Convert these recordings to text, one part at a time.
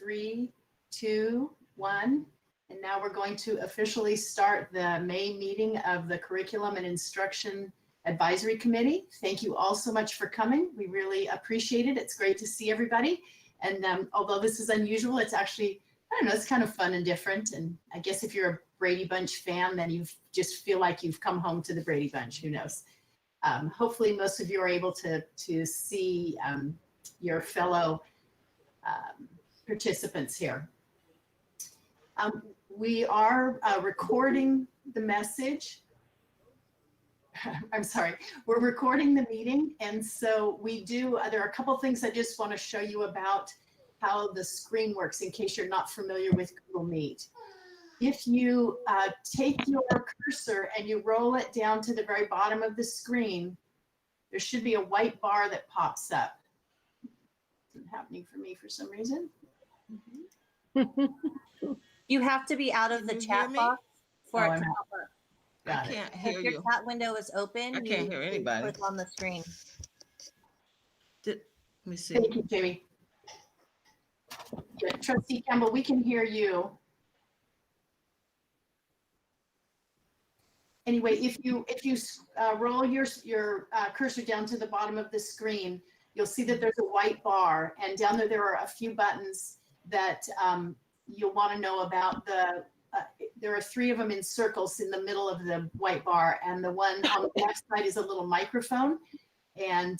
3, 2, 1. And now we're going to officially start the May meeting of the Curriculum and Instruction Advisory Committee. Thank you all so much for coming. We really appreciate it. It's great to see everybody. And although this is unusual, it's actually, I don't know, it's kind of fun and different. And I guess if you're a Brady Bunch fan, then you just feel like you've come home to the Brady Bunch. Who knows? Hopefully most of you are able to see your fellow participants here. We are recording the message. I'm sorry, we're recording the meeting. And so there are a couple things I just want to show you about how the screen works in case you're not familiar with Google Meet. If you take your cursor and you roll it down to the very bottom of the screen, there should be a white bar that pops up. Isn't happening for me for some reason. You have to be out of the chat box for it to pop up. I can't hear you. If your chat window is open, I can't hear anybody. Click on the screen. Let me see. Thank you, Jamie. Good. Trustee Campbell, we can hear you. Anyway, if you roll your cursor down to the bottom of the screen, you'll see that there's a white bar, and down there are a few buttons that you'll want to know about. There are 3 of them in circles in the middle of the white bar, and the one on the left side is a little microphone. And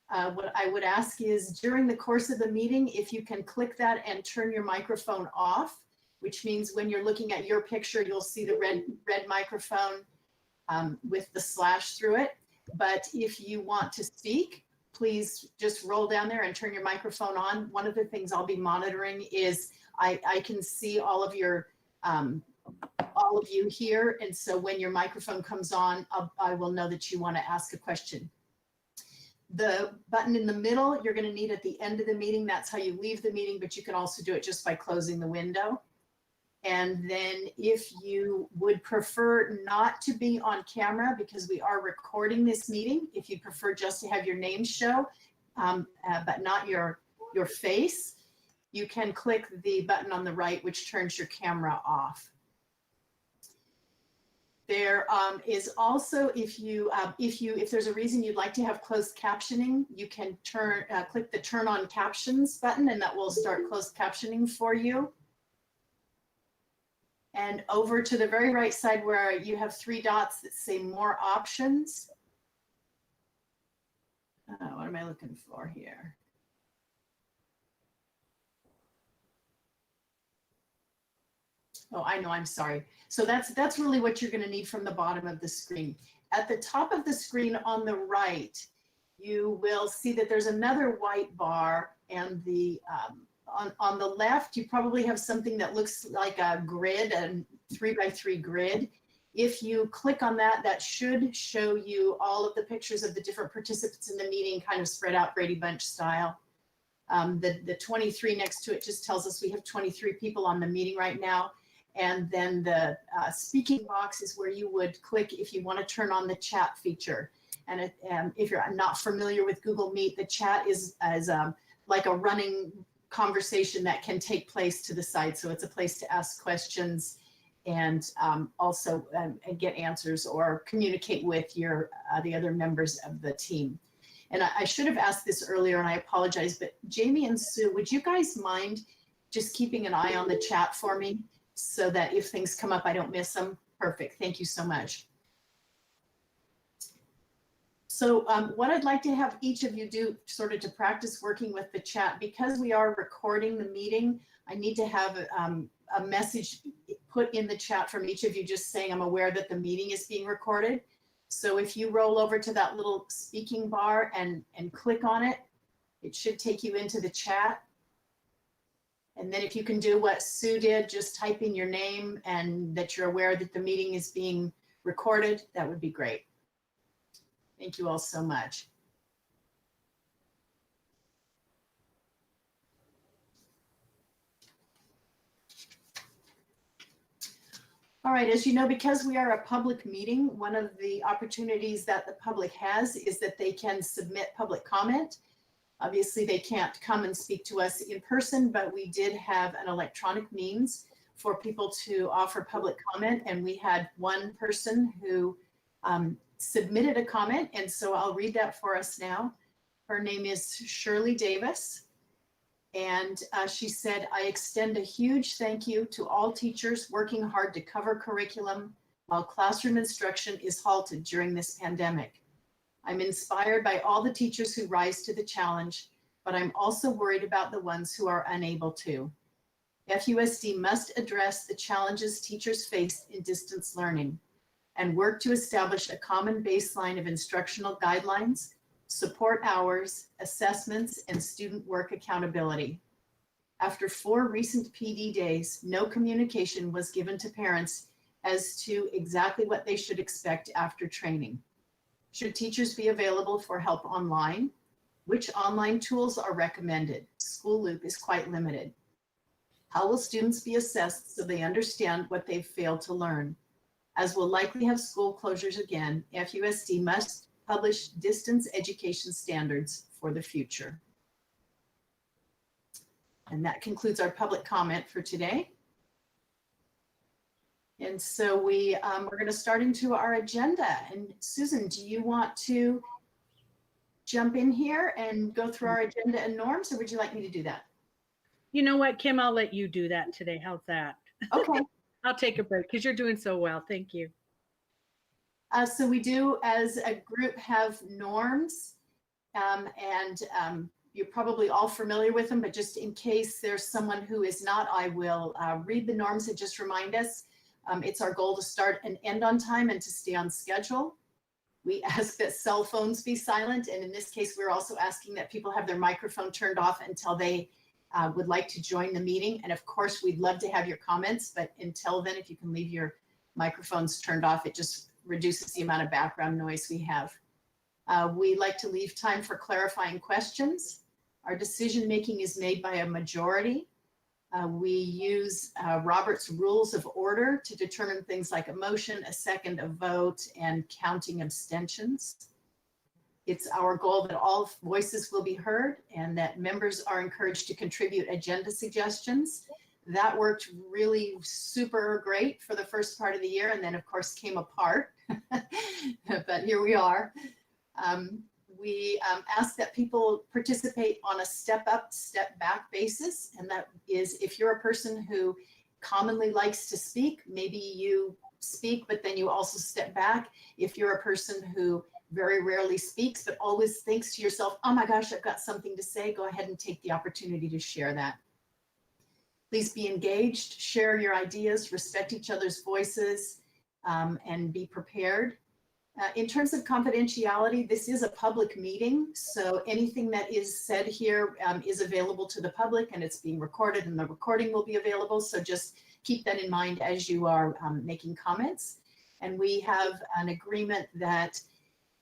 what I would ask is during the course of the meeting, if you can click that and turn your microphone off, which means when you're looking at your picture, you'll see the red microphone with the slash through it. But if you want to speak, please just roll down there and turn your microphone on. One of the things I'll be monitoring is I can see all of you here, and so when your microphone comes on, I will know that you want to ask a question. The button in the middle, you're going to need at the end of the meeting. That's how you leave the meeting, but you can also do it just by closing the window. And then if you would prefer not to be on camera, because we are recording this meeting, if you prefer just to have your name show, but not your face, you can click the button on the right, which turns your camera off. There is also, if there's a reason you'd like to have closed captioning, you can click the Turn on Captions button, and that will start closed captioning for you. And over to the very right side where you have 3 dots that say More Options. What am I looking for here? Oh, I know, I'm sorry. So that's really what you're going to need from the bottom of the screen. At the top of the screen on the right, you will see that there's another white bar, and on the left, you probably have something that looks like a grid, a 3x3 grid. If you click on that, that should show you all of the pictures of the different participants in the meeting, kind of spread out Brady Bunch style. The 23 next to it just tells us we have 23 people on the meeting right now. And then the speaking box is where you would click if you want to turn on the chat feature. And if you're not familiar with Google Meet, the chat is like a running conversation that can take place to the side. So it's a place to ask questions and also get answers or communicate with the other members of the team. And I should have asked this earlier, and I apologize, but Jamie and Sue, would you guys mind just keeping an eye on the chat for me so that if things come up, I don't miss them? Perfect. Thank you so much. So what I'd like to have each of you do sort of to practice working with the chat, because we are recording the meeting, I need to have a message put in the chat from each of you just saying I'm aware that the meeting is being recorded. So if you roll over to that little speaking bar and click on it, it should take you into the chat. And then if you can do what Sue did, just type in your name and that you're aware that the meeting is being recorded, that would be great. Thank you all so much. All right, as you know, because we are a public meeting, one of the opportunities that the public has is that they can submit public comment. Obviously, they can't come and speak to us in person, but we did have an electronic means for people to offer public comment. And we had one person who submitted a comment. And so I'll read that for us now. Her name is Shirley Davis. And she said, I extend a huge thank you to all teachers working hard to cover curriculum while classroom instruction is halted during this pandemic. I'm inspired by all the teachers who rise to the challenge, but I'm also worried about the ones who are unable to. FUSD must address the challenges teachers face in distance learning and work to establish a common baseline of instructional guidelines, support hours, assessments, and student work accountability. After 4 recent PD days, no communication was given to parents as to exactly what they should expect after training. Should teachers be available for help online? Which online tools are recommended? School Loop is quite limited. How will students be assessed so they understand what they've failed to learn? As we'll likely have school closures again, FUSD must publish distance education standards for the future. And that concludes our public comment for today. And so we're going to start into our agenda. And Susan, do you want to jump in here and go through our agenda and norms, or would you like me to do that? You know what, Kim, I'll let you do that today. How's that? Okay. I'll take a break because you're doing so well. Thank you. So we do, as a group, have norms, and you're probably all familiar with them, but just in case there's someone who is not, I will read the norms and just remind us. It's our goal to start and end on time and to stay on schedule. We ask that cell phones be silent, and in this case, we're also asking that people have their microphone turned off until they would like to join the meeting. And of course, we'd love to have your comments, but until then, if you can leave your microphones turned off, it just reduces the amount of background noise we have. We like to leave time for clarifying questions. Our decision-making is made by a majority. We use Robert's Rules of Order to determine things like a motion, a second, a vote, and counting abstentions. It's our goal that all voices will be heard and that members are encouraged to contribute agenda suggestions. That worked really super great for the first part of the year, and then of course came apart, but here we are. We ask that people participate on a step up, step back basis. And that is, if you're a person who commonly likes to speak, maybe you speak, but then you also step back. If you're a person who very rarely speaks, but always thinks to yourself, oh my gosh, I've got something to say, go ahead and take the opportunity to share that. Please be engaged, share your ideas, respect each other's voices, and be prepared. In terms of confidentiality, this is a public meeting, so anything that is said here is available to the public, and it's being recorded, and the recording will be available. So just keep that in mind as you are making comments. And we have an agreement that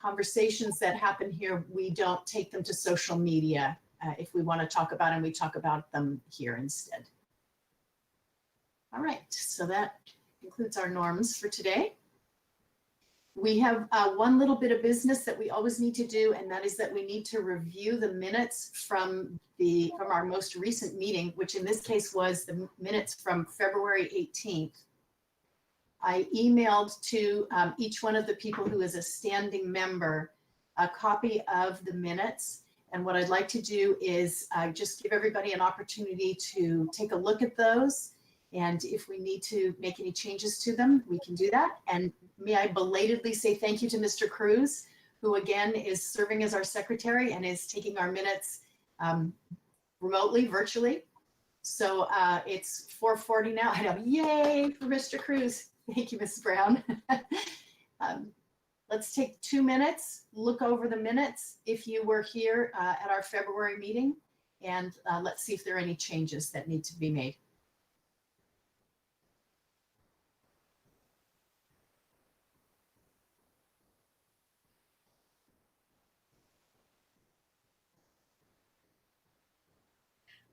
conversations that happen here, we don't take them to social media. If we want to talk about them, we talk about them here instead. All right, so that concludes our norms for today. We have one little bit of business that we always need to do, and that is that we need to review the minutes from our most recent meeting, which in this case was the minutes from February 18th. I emailed to each one of the people who is a standing member a copy of the minutes. And what I'd like to do is just give everybody an opportunity to take a look at those. And if we need to make any changes to them, we can do that. And may I belatedly say thank you to Mr. Cruz, who again is serving as our secretary and is taking our minutes remotely, virtually. So it's 4:40 now. I know, yay for Mr. Cruz. Thank you, Mrs. Brown. Let's take 2 minutes, look over the minutes if you were here at our February meeting, and let's see if there are any changes that need to be made.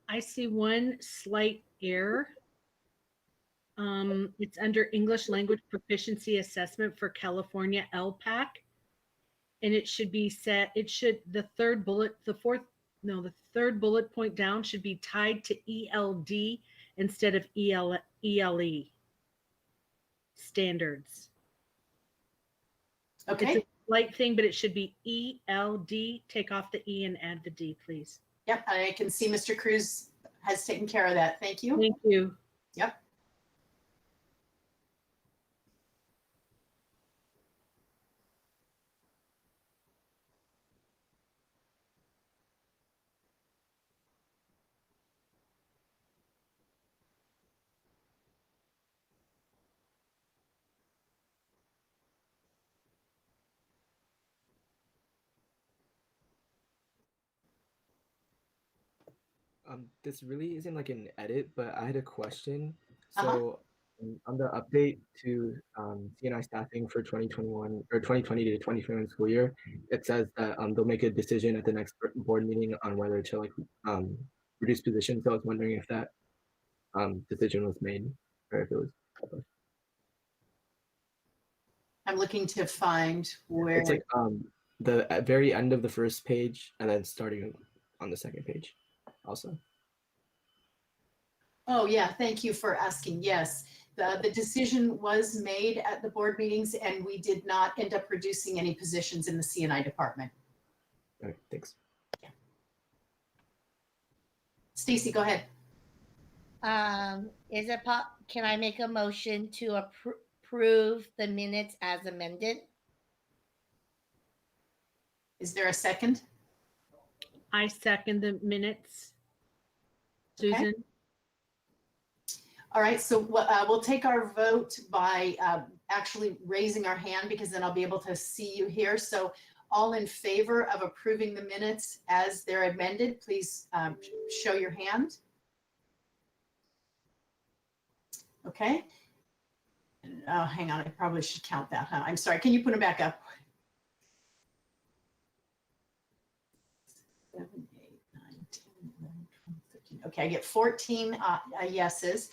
I see one slight error. It's under English Language Proficiency Assessment for California LPAC. And it should be set, the fourth No, the third bullet point down should be tied to ELD instead of ELE standards. It's Okay, a slight thing, but it should be ELD. Take off the E and add the D, please. yep, I can see Mr. Cruz has taken care of that. Thank you. Thank you. Yep. This really isn't like an edit, but I had a question. Uh-huh. So on the update to C&I staffing for 2021 or 2020 to 2021 school year, it says that they'll make a decision at the next board meeting on whether to like reduce positions. So I was wondering if that decision was made or if it was published. I'm looking to find where. It's like the at very end of the first page and then starting on the second page also. Oh, yeah, thank you for asking. Yes, the decision was made at the board meetings and we did not end up reducing any positions in the C&I department. All right, thanks. Stacy, go ahead. Can I make a motion to approve the minutes as amended? Is there a second? I second the minutes. Okay. Susan? All right, so we'll take our vote by actually raising our hand because then I'll be able to see you here. So all in favor of approving the minutes as they're amended, please show your hand. Okay. Oh, hang on, I probably should count that, huh? I'm sorry, can you put them back up? 7, 8, 9, 10, 11, 12, 13. Okay, I get 14 yeses.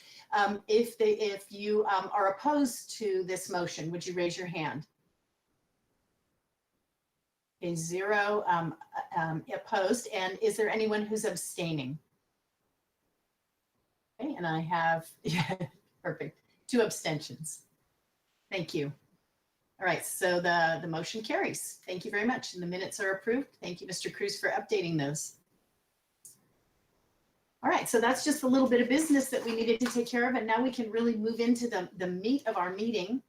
If you are opposed to this motion, would you raise your hand? Okay, 0 opposed. And is there anyone who's abstaining? Okay, and I have, yeah, perfect, 2 abstentions. Thank you. All right, so the motion carries. Thank you very much. And the minutes are approved. Thank you, Mr. Cruz, for updating those. All right, so that's just a little bit of business that we needed to take care of, and now we can really move into the meat of our meeting.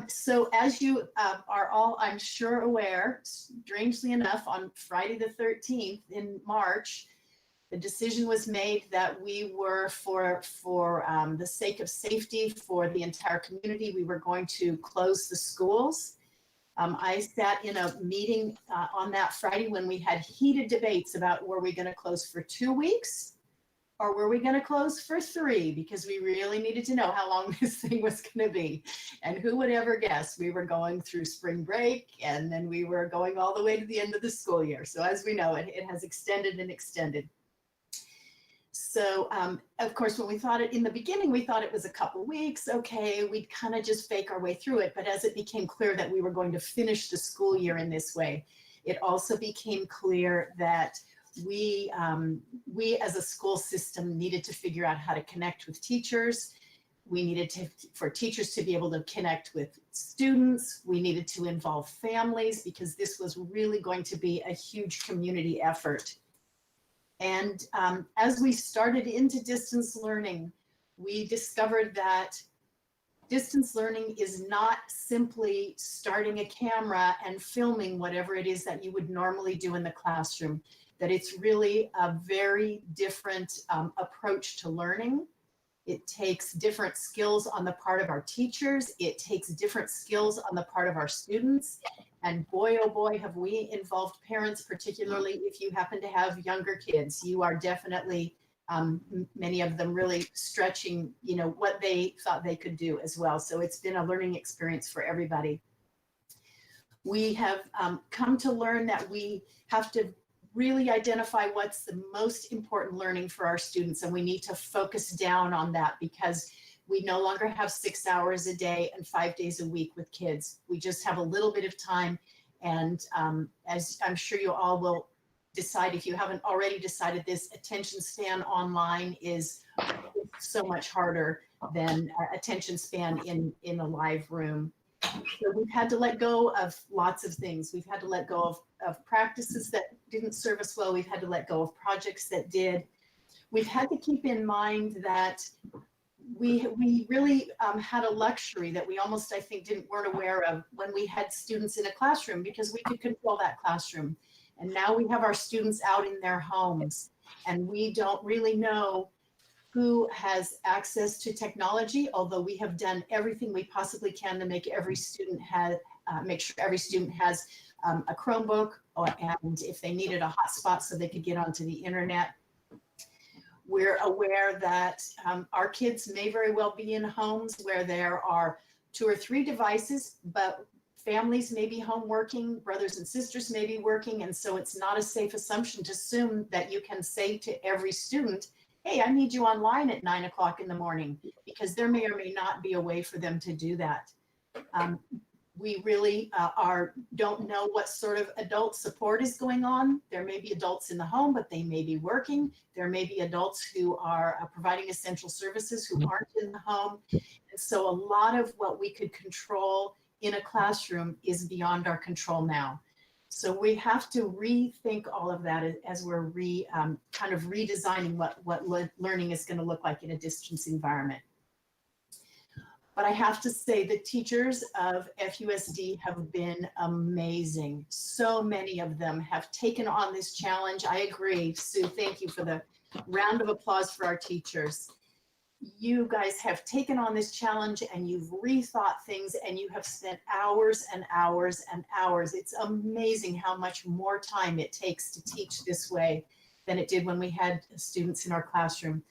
So as you are all, I'm sure, aware, strangely enough, on Friday the 13th in March, the decision was made that we were, for the sake of safety for the entire community, we were going to close the schools. I sat in a meeting on that Friday when we had heated debates about were we going to close for 2 weeks or were we going to close for 3, because we really needed to know how long this thing was going to be. And who would ever guess we were going through spring break and then we were going all the way to the end of the school year. So as we know, it has extended and extended. So of course, when we thought it in the beginning, we thought it was a couple weeks. Okay, we'd kind of just fake our way through it. But as it became clear that we were going to finish the school year in this way, it also became clear that we as a school system needed to figure out how to connect with teachers. We needed for teachers to be able to connect with students. We needed to involve families because this was really going to be a huge community effort. And as we started into distance learning, we discovered that distance learning is not simply starting a camera and filming whatever it is that you would normally do in the classroom, that it's really a very different approach to learning. It takes different skills on the part of our teachers. It takes different skills on the part of our students. And boy, oh boy, have we involved parents, particularly if you happen to have younger kids. You are definitely, many of them really stretching, what they thought they could do as well. So it's been a learning experience for everybody. We have come to learn that we have to really identify what's the most important learning for our students, and we need to focus down on that because we no longer have 6 hours a day and 5 days a week with kids. We just have a little bit of time, and as I'm sure you all will decide, if you haven't already decided this, attention span online is so much harder than attention span in a live room. So we've had to let go of lots of things. We've had to let go of practices that didn't serve us well. We've had to let go of projects that did. We've had to keep in mind that we really had a luxury that we almost, I think, weren't aware of when we had students in a classroom, because we could control that classroom. And now we have our students out in their homes, and we don't really know who has access to technology, although we have done everything we possibly can to make every student make sure every student has a Chromebook, and if they needed a hotspot so they could get onto the internet. We're aware that our kids may very well be in homes where there are 2 or 3 devices, but families may be home working, brothers and sisters may be working, and so it's not a safe assumption to assume that you can say to every student, hey, I need you online at 9 o'clock in the morning, because there may or may not be a way for them to do that. We really don't know what sort of adult support is going on. There may be adults in the home, but they may be working. There may be adults who are providing essential services who aren't in the home. And so a lot of what we could control in a classroom is beyond our control now. So we have to rethink all of that as we're kind of redesigning what learning is going to look like in a distance environment. But I have to say the teachers of FUSD have been amazing. So many of them have taken on this challenge. I agree, Sue, thank you for the round of applause for our teachers. You guys have taken on this challenge and you've rethought things, and you have spent hours and hours and hours. It's amazing how much more time it takes to teach this way than it did when we had students in our classroom.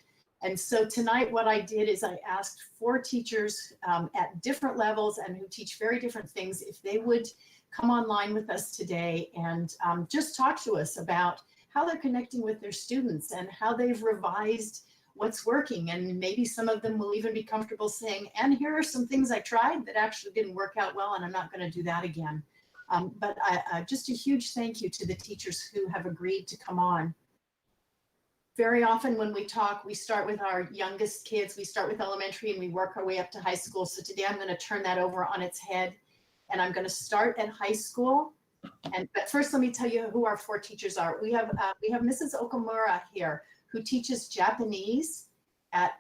And so tonight what I did is I asked 4 teachers at different levels and who teach very different things if they would come online with us today and just talk to us about how they're connecting with their students and how they've revised what's working. And maybe some of them will even be comfortable saying, and here are some things I tried that actually didn't work out well, and I'm not going to do that again. But just a huge thank you to the teachers who have agreed to come on. Very often when we talk, we start with our youngest kids. We start with elementary and we work our way up to high school. So today I'm going to turn that over on its head, and I'm going to start at high school. But first, let me tell you who our 4 teachers are. We have Mrs. Okamura here, who teaches Japanese at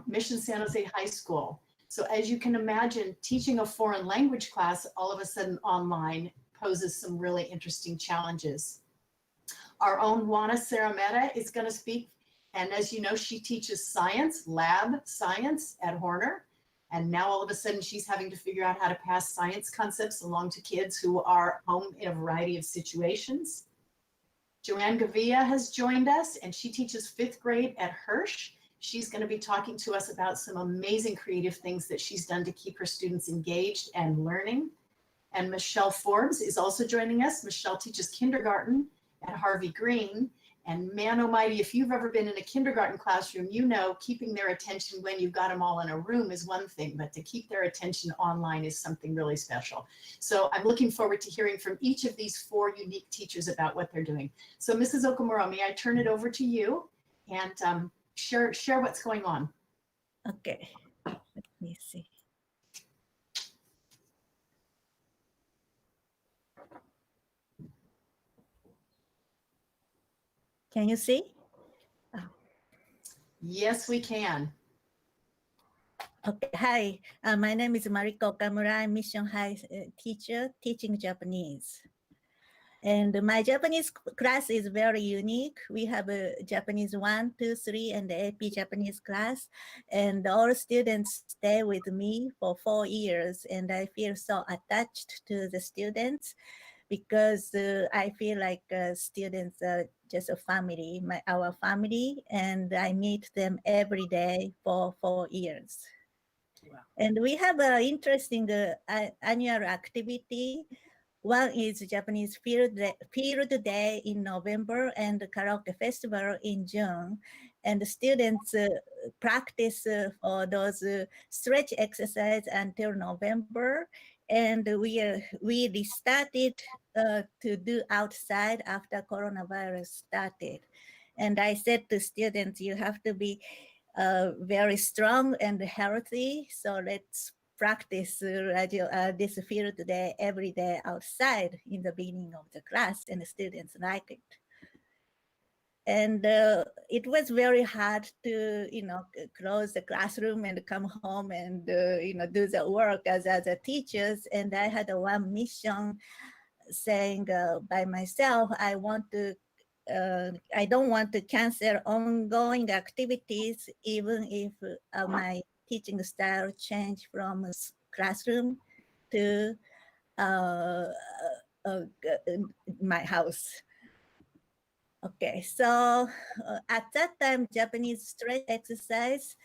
Mission San Jose High School. So as you can imagine, teaching a foreign language class all of a sudden online poses some really interesting challenges. Our own Juana Sarameta is going to speak. And as you know, she teaches science, lab science at Horner. And now all of a sudden she's having to figure out how to pass science concepts along to kids who are home in a variety of situations. Joanne Gavia has joined us, and she teaches 5th grade at Hirsch. She's going to be talking to us about some amazing creative things that she's done to keep her students engaged and learning. And Michelle Forbes is also joining us. Michelle teaches kindergarten at Harvey Green. And man almighty, if you've ever been in a kindergarten classroom, you know keeping their attention when you've got them all in a room is one thing, but to keep their attention online is something really special. So I'm looking forward to hearing from each of these 4 unique teachers about what they're doing. So Mrs. Okamura, may I turn it over to you and share what's going on? Okay, let me see. Can you see? Yes, we can. Okay, hi, my name is Mariko Okamura. I'm Mission High teacher teaching Japanese. And my Japanese class is very unique. We have a Japanese 1, 2, 3, and the AP Japanese class. And all students stay with me for 4 years. And I feel so attached to the students because I feel like students are just a family, our family, and I meet them every day for 4 years. Wow. And we have an interesting annual activity. One is Japanese Field Day in November and the Karaoke Festival in June. And the students practice for those stretch exercise until November. And we restarted to do outside after coronavirus started. And I said to students, you have to be very strong and healthy. So let's practice this field day every day outside in the beginning of the class, and the students like it. And it was very hard to, close the classroom and come home and, do the work as a teachers. And I had one mission saying by myself, I don't want to cancel ongoing activities, even if my teaching style changed from classroom to my house. Okay, so at that time, Japanese stretch exercise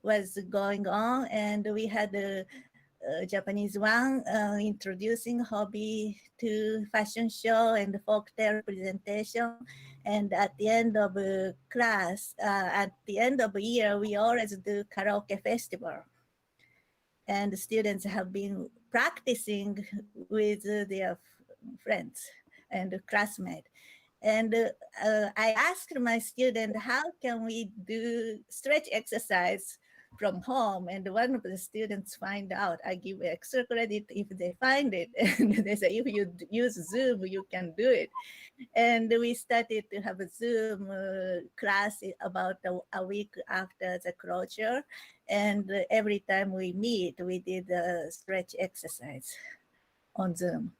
was going on, and we had a Japanese one introducing hobby to fashion show and folktale presentation. And at the end of class, at the end of the year, we always do karaoke festival. And the students have been practicing with their friends and classmates. And I asked my student, how can we do stretch exercise from home? And one of the students find out. I give extra credit if they find it. And they say, if you use Zoom, you can do it. And we started to have a Zoom class about a week after the closure. And every time we meet, we did a stretch exercise on Zoom.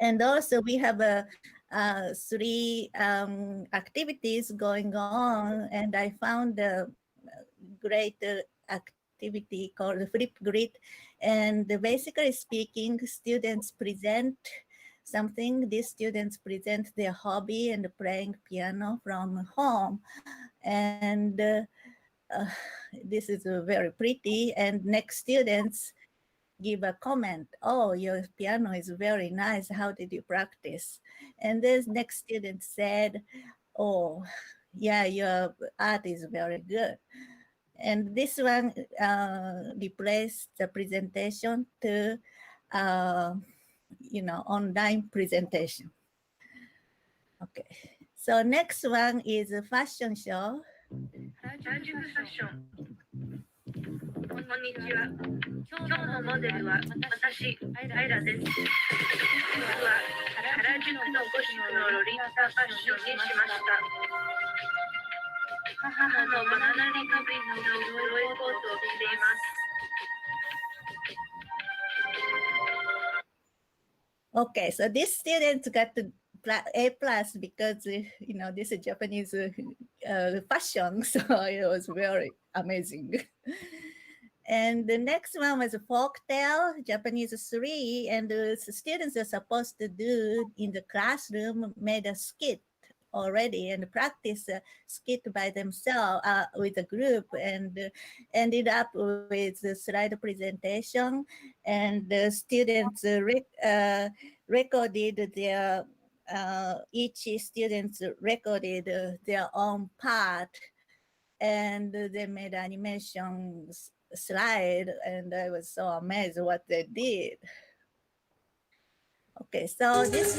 And also we have three activities going on, and I found a great activity called Flip Grid. And basically speaking, students present something. These students present their hobby and playing piano from home. And this is very pretty. And next students give a comment, oh, your piano is very nice, how did you practice? And this next student said, oh, yeah, your art is very good. And this one replaced the presentation to online presentation. Okay, so next one is a fashion show. こんにちは。今日のモデルは私、アイラです。今日は原宿のゴシックのロリータファッションにしました。母のバナナリパブリックの黒いコートを着ています。Okay, so this student got the A plus because this is Japanese fashion, so it was very amazing. And the next one was folktale, Japanese 3, and the students are supposed to do in the classroom, made a skit already and practice a skit by themselves with a group, and ended up with the slide presentation. And the students recorded their, each student recorded their own part, and they made animations slide, and I was so amazed what they did. Okay, so this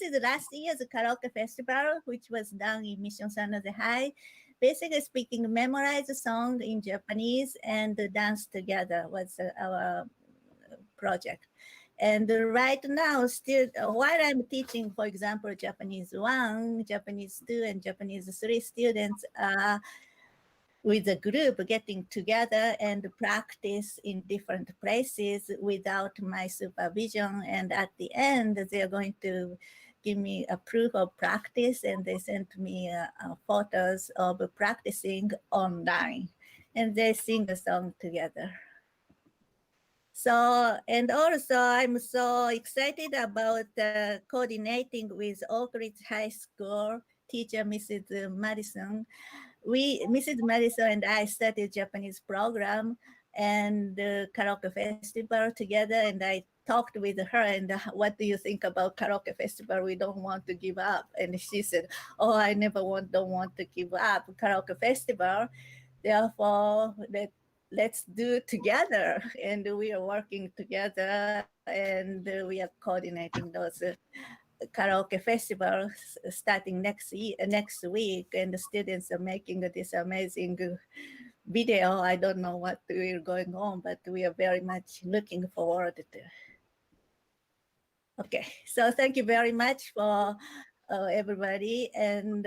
is last year's karaoke festival, which was done in Mission San Jose High. Basically speaking, memorize a song in Japanese and dance together was our project. And right now, still, while I'm teaching, for example, Japanese 1, Japanese 2, and Japanese 3 students are with a group getting together and practice in different places without my supervision. And at the end, they're going to give me a proof of practice, and they sent me photos of practicing online, and they sing a song together. So, and also I'm so excited about coordinating with Oak Ridge High School teacher, Mrs. Madison. Mrs. Madison and I started Japanese program and karaoke festival together, and I talked with her, and what do you think about karaoke festival? We don't want to give up. And she said, oh, I don't want to give up karaoke festival. Therefore, let's do it together. And we are working together, and we are coordinating those karaoke festivals starting next week. And the students are making this amazing video. I don't know what will going on, but we are very much looking forward to. Okay, so thank you very much for everybody, and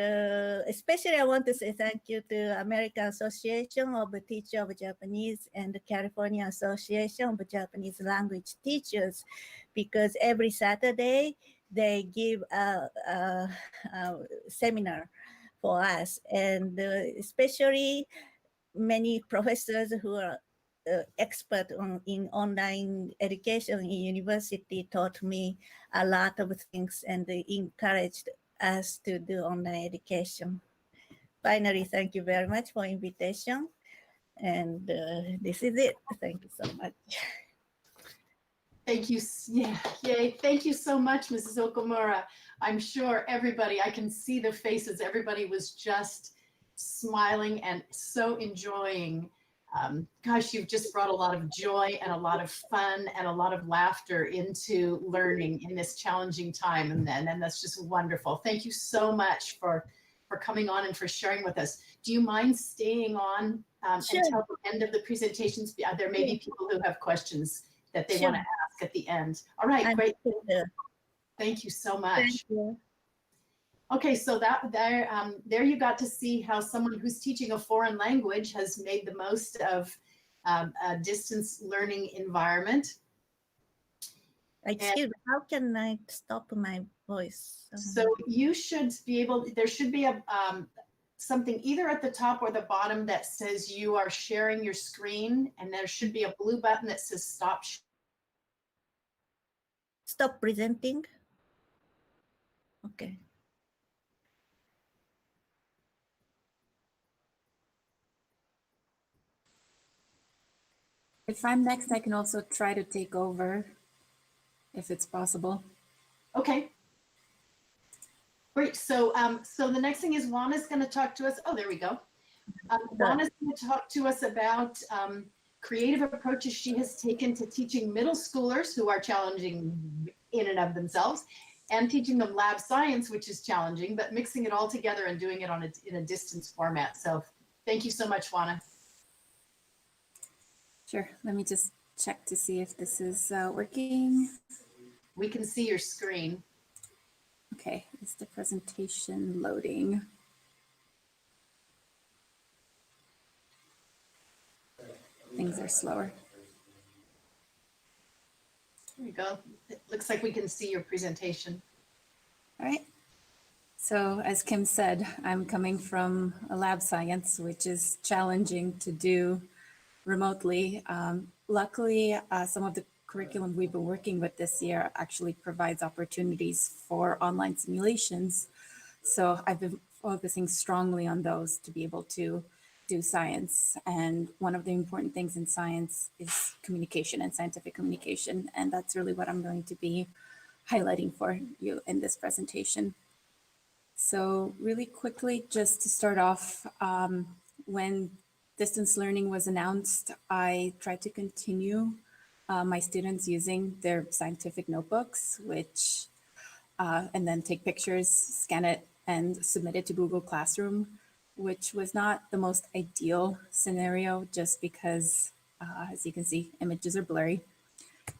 especially I want to say thank you to American Association of Teachers of Japanese and the California Association of Japanese Language Teachers, because every Saturday they give a seminar for us, and especially many professors who are expert in online education in university taught me a lot of things, and they encouraged us to do online education. Finally, thank you very much for invitation. And this is it. Thank you so much. Thank you. Yeah, yay. Thank you so much, Mrs. Okamura. I'm sure everybody, I can see the faces. Everybody was just smiling and so enjoying. Gosh, you've just brought a lot of joy and a lot of fun and a lot of laughter into learning in this challenging time. And that's just wonderful. Thank you so much for coming on and for sharing with us. Do you mind staying on Sure. until the end of the presentations? There may be people who have questions that they want to ask at the end. All right, great. Thank you so much. Thank you. Okay, so there you got to see how someone who's teaching a foreign language has made the most of a distance learning environment. Excuse me, how can I stop my voice? So you should be able, there should be a something either at the top or the bottom that says you are sharing your screen, and there should be a blue button that says stop. Stop presenting. Okay. If I'm next, I can also try to take over if it's possible. Okay. Great. So so the next thing is Juana's going to talk to us. Oh, there we go. Juana's going to talk to us about creative approaches she has taken to teaching middle schoolers who are challenging in and of themselves, and teaching them lab science, which is challenging, but mixing it all together and doing it in a distance format. So thank you so much, Juana. Sure. Let me just check to see if this is working. We can see your screen. Okay, is the presentation loading? Things are slower. There you go. It looks like we can see your presentation. All right. So as Kim said, I'm coming from a lab science, which is challenging to do remotely. Luckily, some of the curriculum we've been working with this year actually provides opportunities for online simulations. So I've been focusing strongly on those to be able to do science. And one of the important things in science is communication and scientific communication. And that's really what I'm going to be highlighting for you in this presentation. So really quickly, just to start off, when distance learning was announced, I tried to continue my students using their scientific notebooks, which, and then take pictures, scan it, and submit it to Google Classroom, which was not the most ideal scenario just because, as you can see, images are blurry.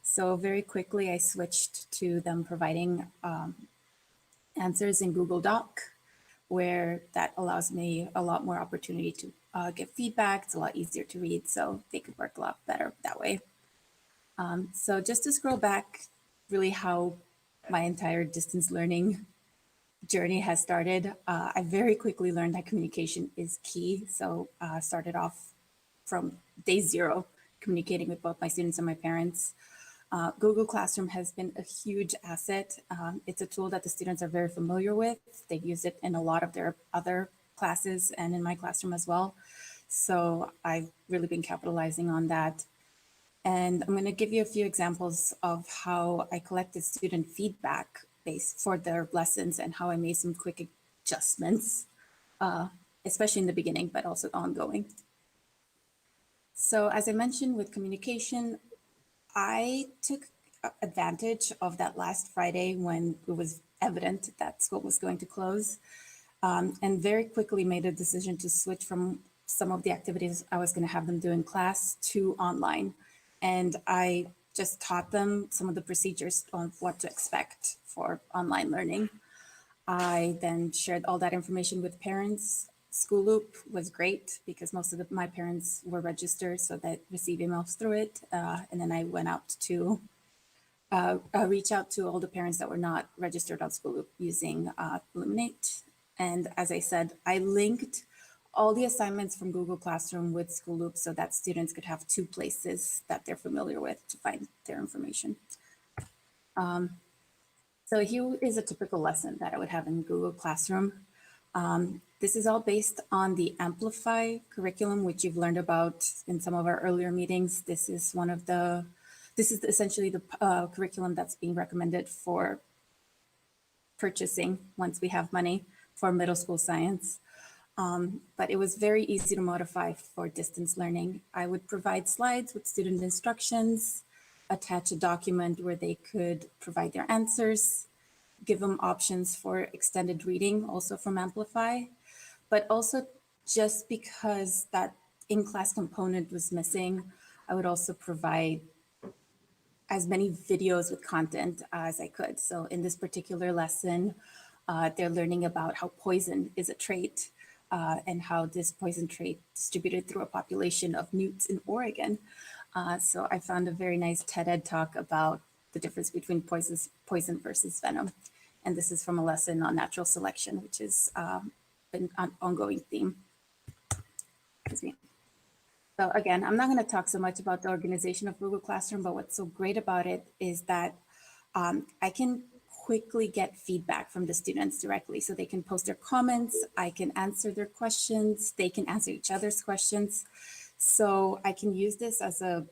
So very quickly, I switched to them providing answers in Google Doc, where that allows me a lot more opportunity to give feedback. It's a lot easier to read, so they could work a lot better that way. So just to scroll back, really how my entire distance learning journey has started, I very quickly learned that communication is key. So started off from day zero, communicating with both my students and my parents. Google Classroom has been a huge asset. It's a tool that the students are very familiar with. They've used it in a lot of their other classes and in my classroom as well. So I've really been capitalizing on that. And I'm going to give you a few examples of how I collected student feedback based for their lessons and how I made some quick adjustments, especially in the beginning, but also ongoing. So as I mentioned with communication, I took advantage of that last Friday when it was evident that school was going to close, and very quickly made a decision to switch from some of the activities I was going to have them do in class to online. And I just taught them some of the procedures on what to expect for online learning. I then shared all that information with parents. School Loop was great because most of my parents were registered, so they receive emails through it. And then I went out to reach out to all the parents that were not registered on School Loop using Illuminate. And as I said, I linked all the assignments from Google Classroom with School Loop so that students could have two places that they're familiar with to find their information. So here is a typical lesson that I would have in Google Classroom. This is all based on the Amplify curriculum, which you've learned about in some of our earlier meetings. This is essentially the curriculum that's being recommended for purchasing once we have money for middle school science. But it was very easy to modify for distance learning. I would provide slides with student instructions, attach a document where they could provide their answers, give them options for extended reading also from Amplify, but also just because that in-class component was missing, I would also provide as many videos with content as I could. So in this particular lesson, they're learning about how poison is a trait and how this poison trait distributed through a population of newts in Oregon. So I found a very nice TED talk about the difference between poison versus venom. And this is from a lesson on natural selection, which is an ongoing theme. Excuse me. So again, I'm not going to talk so much about the organization of Google Classroom, but what's so great about it is that I can quickly get feedback from the students directly. So they can post their comments, I can answer their questions, they can answer each other's questions. So I can use this as a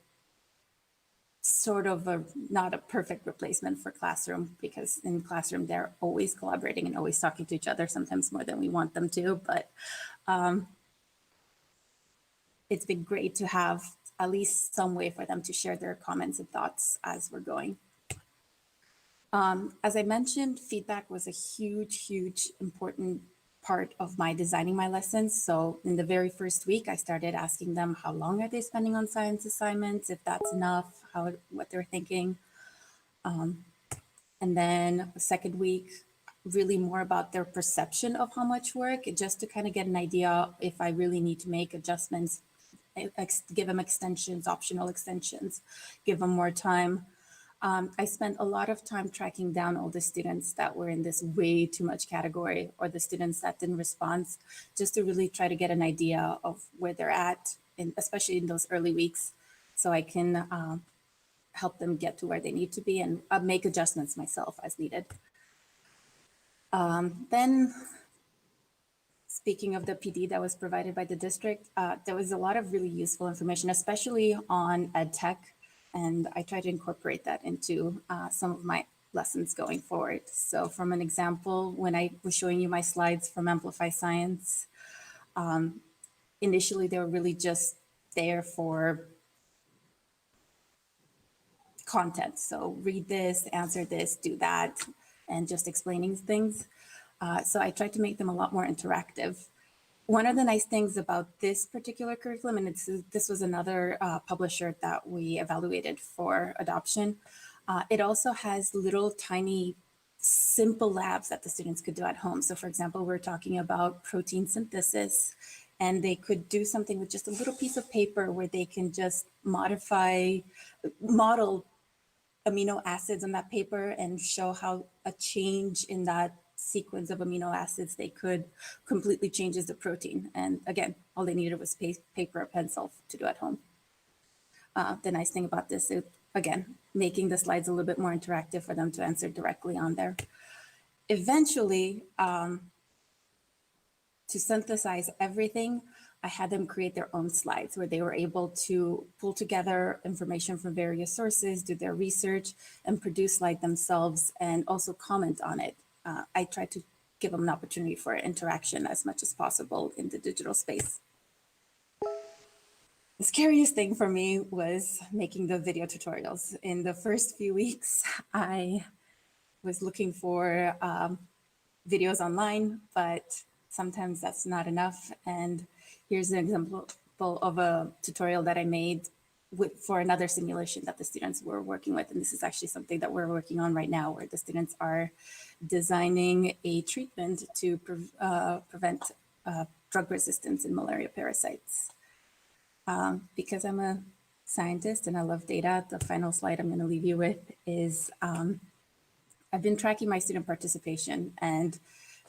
sort of not a perfect replacement for Classroom, because in Classroom, they're always collaborating and always talking to each other, sometimes more than we want them to, but it's been great to have at least some way for them to share their comments and thoughts as we're going. As I mentioned, feedback was a huge, important part of my designing my lessons. So in the very first week, I started asking them how long are they spending on science assignments, if that's enough, what they're thinking. And then the second week, really more about their perception of how much work, just to kind of get an idea if I really need to make adjustments, give them extensions, optional extensions, give them more time. I spent a lot of time tracking down all the students that were in this way too much category, or the students that didn't respond, just to really try to get an idea of where they're at, especially in those early weeks, so I can help them get to where they need to be and make adjustments myself as needed. Then, speaking of the PD that was provided by the district, there was a lot of really useful information, especially on ed tech. And I try to incorporate that into some of my lessons going forward. So from an example, when I was showing you my slides from Amplify Science, initially they were really just there for content. So read this, answer this, do that, and just explaining things. So I tried to make them a lot more interactive. One of the nice things about this particular curriculum, and this was another publisher that we evaluated for adoption, it also has little tiny simple labs that the students could do at home. So for example, we're talking about protein synthesis, and they could do something with just a little piece of paper where they can just model amino acids on that paper and show how a change in that sequence of amino acids they could completely changes the protein. And again, all they needed was paper or pencil to do at home. The nice thing about this is, again, making the slides a little bit more interactive for them to answer directly on there. Eventually, to synthesize everything, I had them create their own slides where they were able to pull together information from various sources, do their research, and produce slide themselves, and also comment on it. I tried to give them an opportunity for interaction as much as possible in the digital space. the scariest thing for me was making the video tutorials. In the first few weeks, I was looking for videos online, but sometimes that's not enough. And here's an example of a tutorial that I made for another simulation that the students were working with. And this is actually something that we're working on right now, where the students are designing a treatment to prevent drug resistance in malaria parasites. Because I'm a scientist and I love data, the final slide I'm going to leave you with is I've been tracking my student participation, and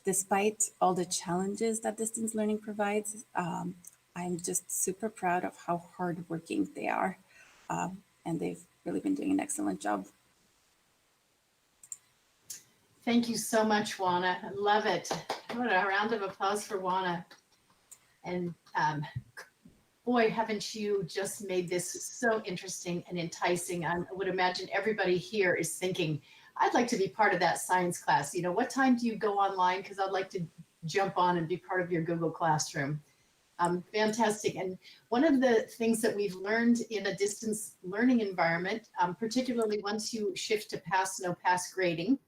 despite all the challenges that distance learning provides, I'm just super proud of how hardworking they are, and they've really been doing an excellent job. Thank you so much, Juana. I love it. What a round of applause for Juana. And boy, haven't you just made this so interesting and enticing. I would imagine everybody here is thinking, I'd like to be part of that science class. You know, what time do you go online? Because I'd like to jump on and be part of your Google Classroom. Fantastic. And one of the things that we've learned in a distance learning environment, particularly once you shift to pass, no pass grading,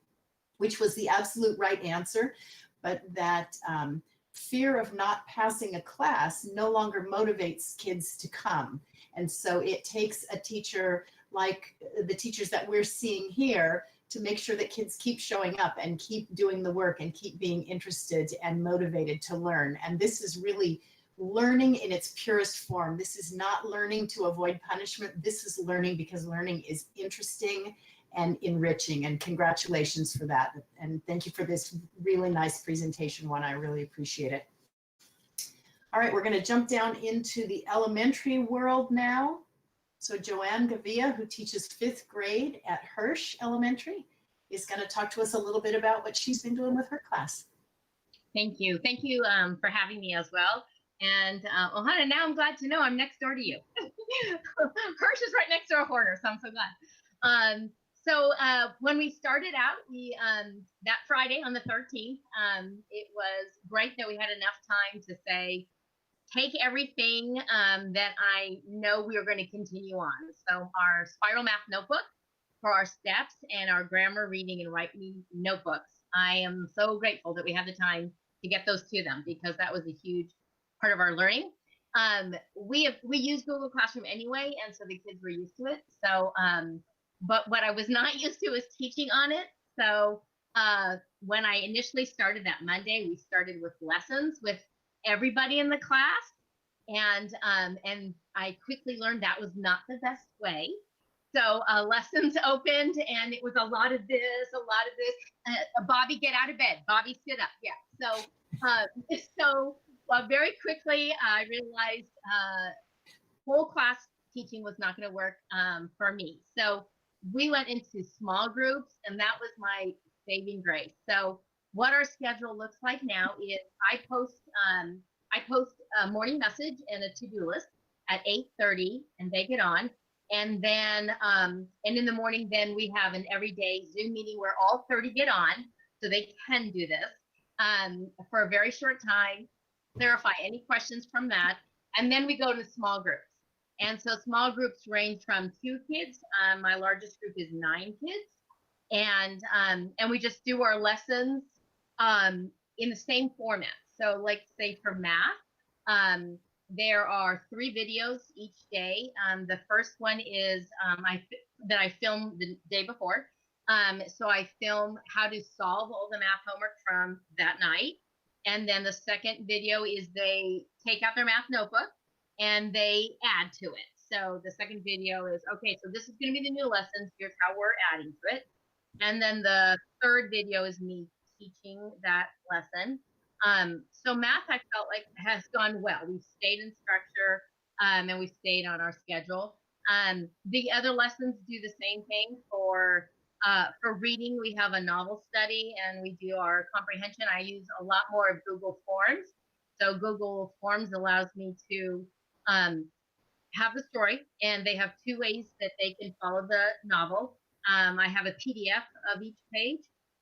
which was the absolute right answer, but that fear of not passing a class no longer motivates kids to come. And so it takes a teacher like the teachers that we're seeing here to make sure that kids keep showing up and keep doing the work and keep being interested and motivated to learn. And this is really learning in its purest form. This is not learning to avoid punishment. This is learning because learning is interesting and enriching, and congratulations for that. And thank you for this really nice presentation, Juan. I really appreciate it. All right, we're going to jump down into the elementary world now. So Joanne Gavia, who teaches 5th grade at Hirsch Elementary, is going to talk to us a little bit about what she's been doing with her class. Thank you. Thank you for having me as well. And Ohana, now I'm glad to know I'm next door to you. Hirsch is right next door to Horner, so I'm so glad. So when we started out, we that Friday on the 13th, it was great that we had enough time to say, take everything that I know we are going to continue on. So our spiral math notebook for our steps and our grammar, reading, and writing notebooks. I am so grateful that we had the time to get those to them, because that was a huge part of our learning. We use Google Classroom anyway, and so the kids were used to it. So, but what I was not used to was teaching on it. So when I initially started that Monday, we started with lessons with everybody in the class, and I quickly learned that was not the best way. So lessons opened, and it was a lot of this, a lot of this. Bobby, get out of bed. Bobby, sit up. Yeah. So very quickly, I realized whole class teaching was not going to work for me. So we went into small groups, and that was my saving grace. So what our schedule looks like now is I post a morning message and a to-do list at 8:30, and they get on. And then, and in the morning, then we have an everyday Zoom meeting where all 30 get on, so they can do this for a very short time, clarify any questions from that. And then we go to small groups. And so small groups range from 2 kids. My largest group is 9 kids. And we just do our lessons in the same format. So like say for math, there are 3 videos each day. The first one is that I filmed the day before. So I film how to solve all the math homework from that night. And then the second video is they take out their math notebook and they add to it. So the second video is, okay, so this is going to be the new lessons. Here's how we're adding to it. And then the third video is me teaching that lesson. So math, I felt like, has gone well. We've stayed in structure and we stayed on our schedule. The other lessons do the same thing. For reading, we have a novel study and we do our comprehension. I use a lot more of Google Forms. So Google Forms allows me to have the story, and they have 2 ways that they can follow the novel. I have a PDF of each page,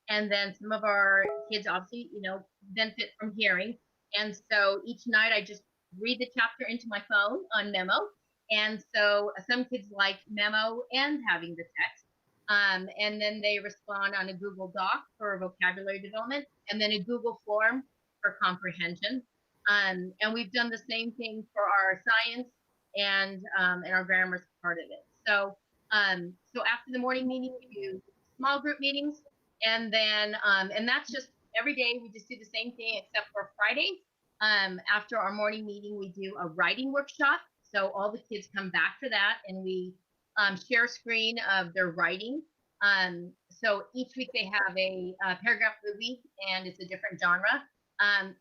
and then some of our kids obviously, benefit from hearing. And so each night I just read the chapter into my phone on memo, And so some kids like memo and having the text. And then they respond on a Google Doc for vocabulary development, and then a Google form for comprehension. And we've done the same thing for our science and our grammar is part of it. So so after the morning meeting, we do small group meetings, and then and that's just every day. We just do the same thing except for Fridays. After our morning meeting, we do a writing workshop. So all the kids come back for that, and we share a screen of their writing. So each week they have a paragraph of the week, and it's a different genre.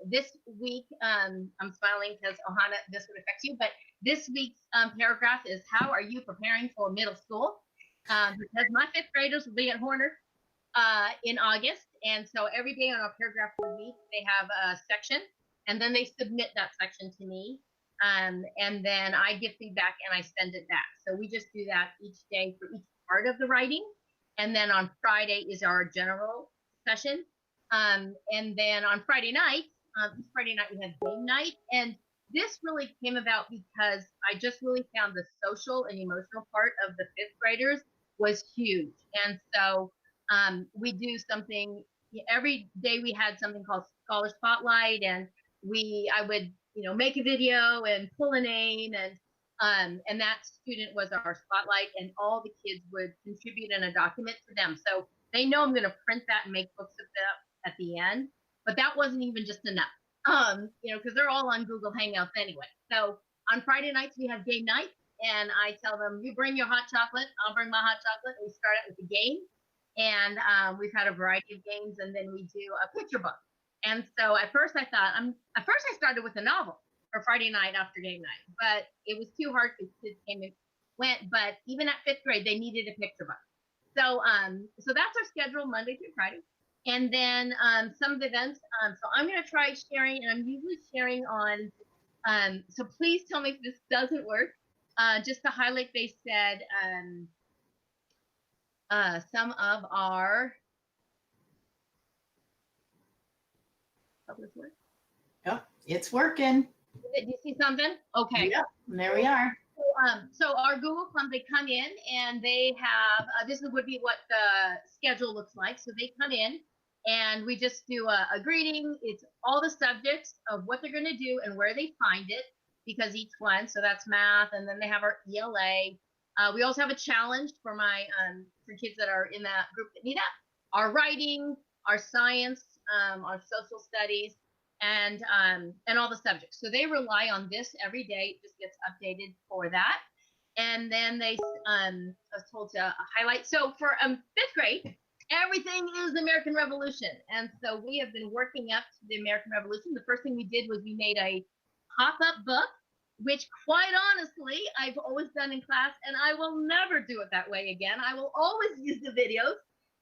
This week, I'm smiling because Ohana, this would affect you, but this week's paragraph is how are you preparing for middle school? Because my 5th graders will be at Horner in August. And so every day on our paragraph of the week, they have a section, and then they submit that section to me. And then I give feedback and I send it back. So we just do that each day for each part of the writing. And then on Friday is our general session. And then on Friday night, each Friday night we have game night. And this really came about because I just really found the social and emotional part of the 5th graders was huge. And so we do something every day. We had something called Scholar Spotlight, and I would make a video and pull a name, and that student was our spotlight, and all the kids would contribute in a document to them. So they know I'm going to print that and make books of that at the end, but that wasn't even just enough, because they're all on Google Hangouts anyway. So on Friday nights we have game night, and I tell them, you bring your hot chocolate, I'll bring my hot chocolate, and we start out with a game. And we've had a variety of games, and then we do a picture book. And so at first I started with a novel for Friday night after game night, but it was too hard because kids came and went. But even at 5th grade, they needed a picture book. So so that's our schedule Monday through Friday. And then some of the events. So I'm going to try sharing, and I'm usually sharing on. So please tell me if this doesn't work. Just to highlight, they said some of our. Work? Yep, it's working. Do you see something? Okay. Yep, there we are. So our Google Forms, they come in and they have, this would be what the schedule looks like. So they come in and we just do a greeting. It's all the subjects of what they're going to do and where they find it, because each one, so that's math, and then they have our ELA. We also have a challenge for for kids that are in that group that need that. Our writing, our science, our social studies, and all the subjects. So they rely on this every day. It just gets updated for that. And then I was told to highlight. So for 5th grade, everything is the American Revolution. And so we have been working up to the American Revolution. The first thing we did was we made a pop-up book, which quite honestly, I've always done in class, and I will never do it that way again. I will always use the videos.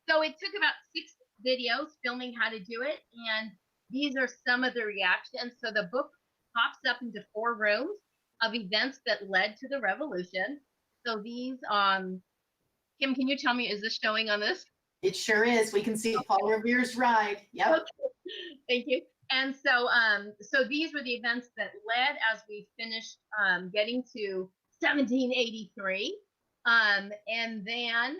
So it took about 6 videos filming how to do it, and these are some of the reactions. So the book pops up into 4 rooms of events that led to the revolution. So these, Kim, can you tell me, is this showing on this? It sure is. We can see Paul Revere's ride. Yep. Okay. Thank you. And so, so these were the events that led as we finished getting to 1783. And then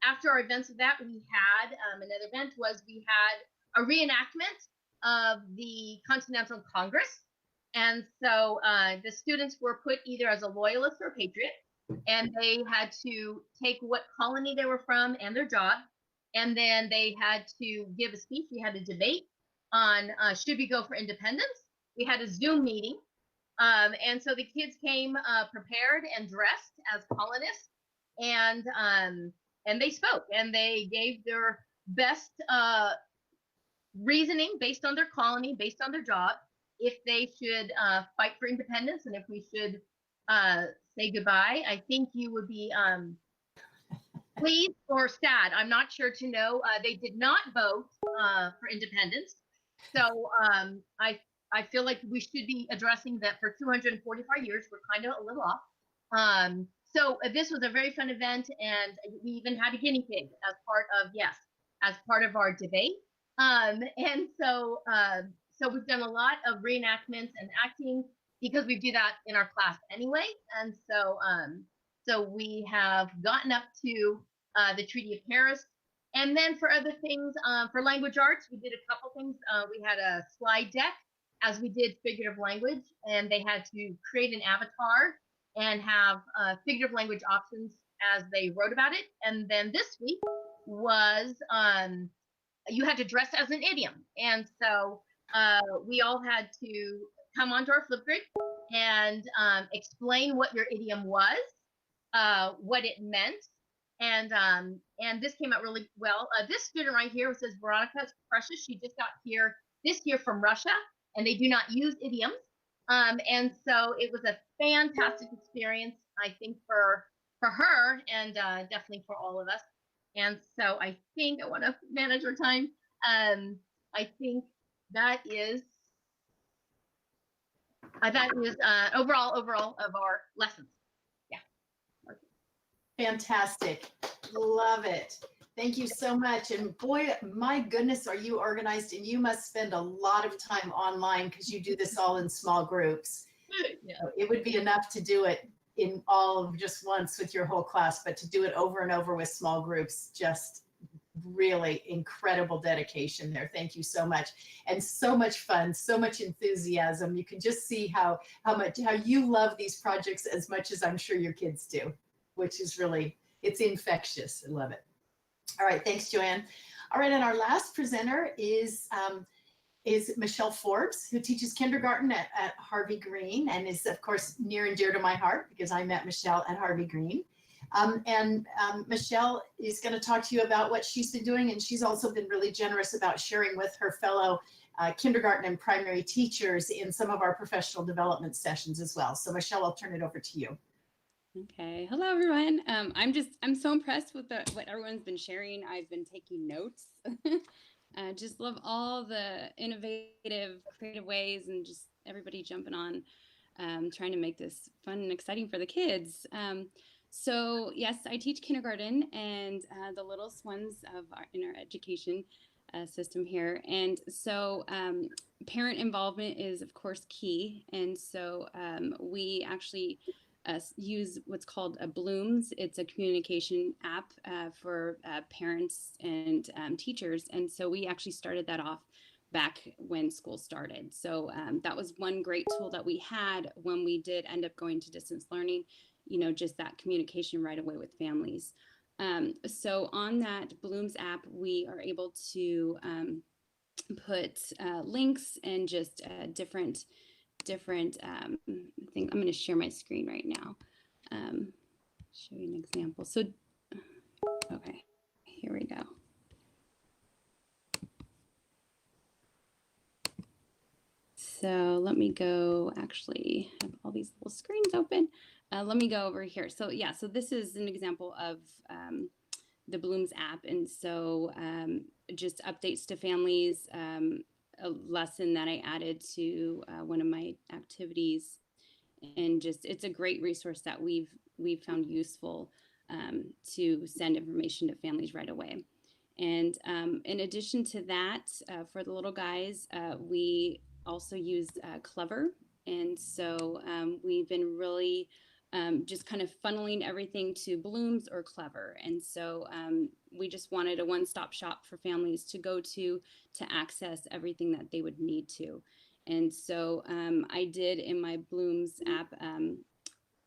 after our events of that, we had another event was we had a reenactment of the Continental Congress. And so the students were put either as a loyalist or a patriot, and they had to take what colony they were from and their job. And then they had to give a speech. We had a debate on should we go for independence. We had a Zoom meeting. And so the kids came prepared and dressed as colonists, and they spoke, and they gave their best reasoning based on their colony, based on their job, if they should fight for independence and if we should say goodbye. I think you would be pleased or sad. I'm not sure to know. They did not vote for independence. So I feel like we should be addressing that for 245 years, we're kind of a little off. So this was a very fun event, and we even had a guinea pig as part of our debate. And so we've done a lot of reenactments and acting. because we do that in our class anyway. And so, so we have gotten up to the Treaty of Paris. And then for other things, for language arts, we did a couple things. We had a slide deck as we did figurative language, and they had to create an avatar and have figurative language options as they wrote about it. And then this week was you had to dress as an idiom. And so we all had to come onto our Flipgrid and explain what your idiom was, what it meant. And this came out really well. This student right here says Veronica's precious. She just got here this year from Russia, and they do not use idioms. And so it was a fantastic experience, I think, for her, and definitely for all of us. And so I think I want to manage our time. I think that is overall of our lessons. Fantastic. Love it. Thank you so much. And boy, my goodness, are you organized, and you must spend a lot of time online because you do this all in small groups. Yeah. So it would be enough to do it in all of just once with your whole class, but to do it over and over with small groups, just really incredible dedication there. Thank you so much. And so much fun, so much enthusiasm. You can just see how you love these projects as much as I'm sure your kids do, which is really, it's infectious. I love it. All right, thanks, Joanne. All right, and our last presenter is Michelle Forbes, who teaches kindergarten at Harvey Green, and is, of course, near and dear to my heart because I met Michelle at Harvey Green. Michelle is going to talk to you about what she's been doing, and she's also been really generous about sharing with her fellow kindergarten and primary teachers in some of our professional development sessions as well. So Michelle, I'll turn it over to you. Okay. Hello, everyone. I'm so impressed with what everyone's been sharing. I've been taking notes. Just love all the innovative, creative ways, and just everybody jumping on, trying to make this fun and exciting for the kids. So yes, I teach kindergarten and the littlest ones in our education system here. And so parent involvement is, of course, key. And so we actually use what's called a Blooms. It's a communication app for parents and teachers. And so we actually started that off back when school started. So that was one great tool that we had when we did end up going to distance learning, just that communication right away with families. So on that Blooms app, we are able to put links and just different things. I'm going to share my screen right now. Show you an example. So, okay, here we go. So let me go, actually have all these little screens open. Let me go over here. So yeah, so this is an example of the Blooms app. And so just updates to families, a lesson that I added to one of my activities, and just it's a great resource that we've found useful to send information to families right away. And in addition to that, for the little guys, we also use Clever, and so we've been really just kind of funneling everything to Blooms or Clever. And so we just wanted a one-stop shop for families to go to access everything that they would need to. And so I did in my Blooms app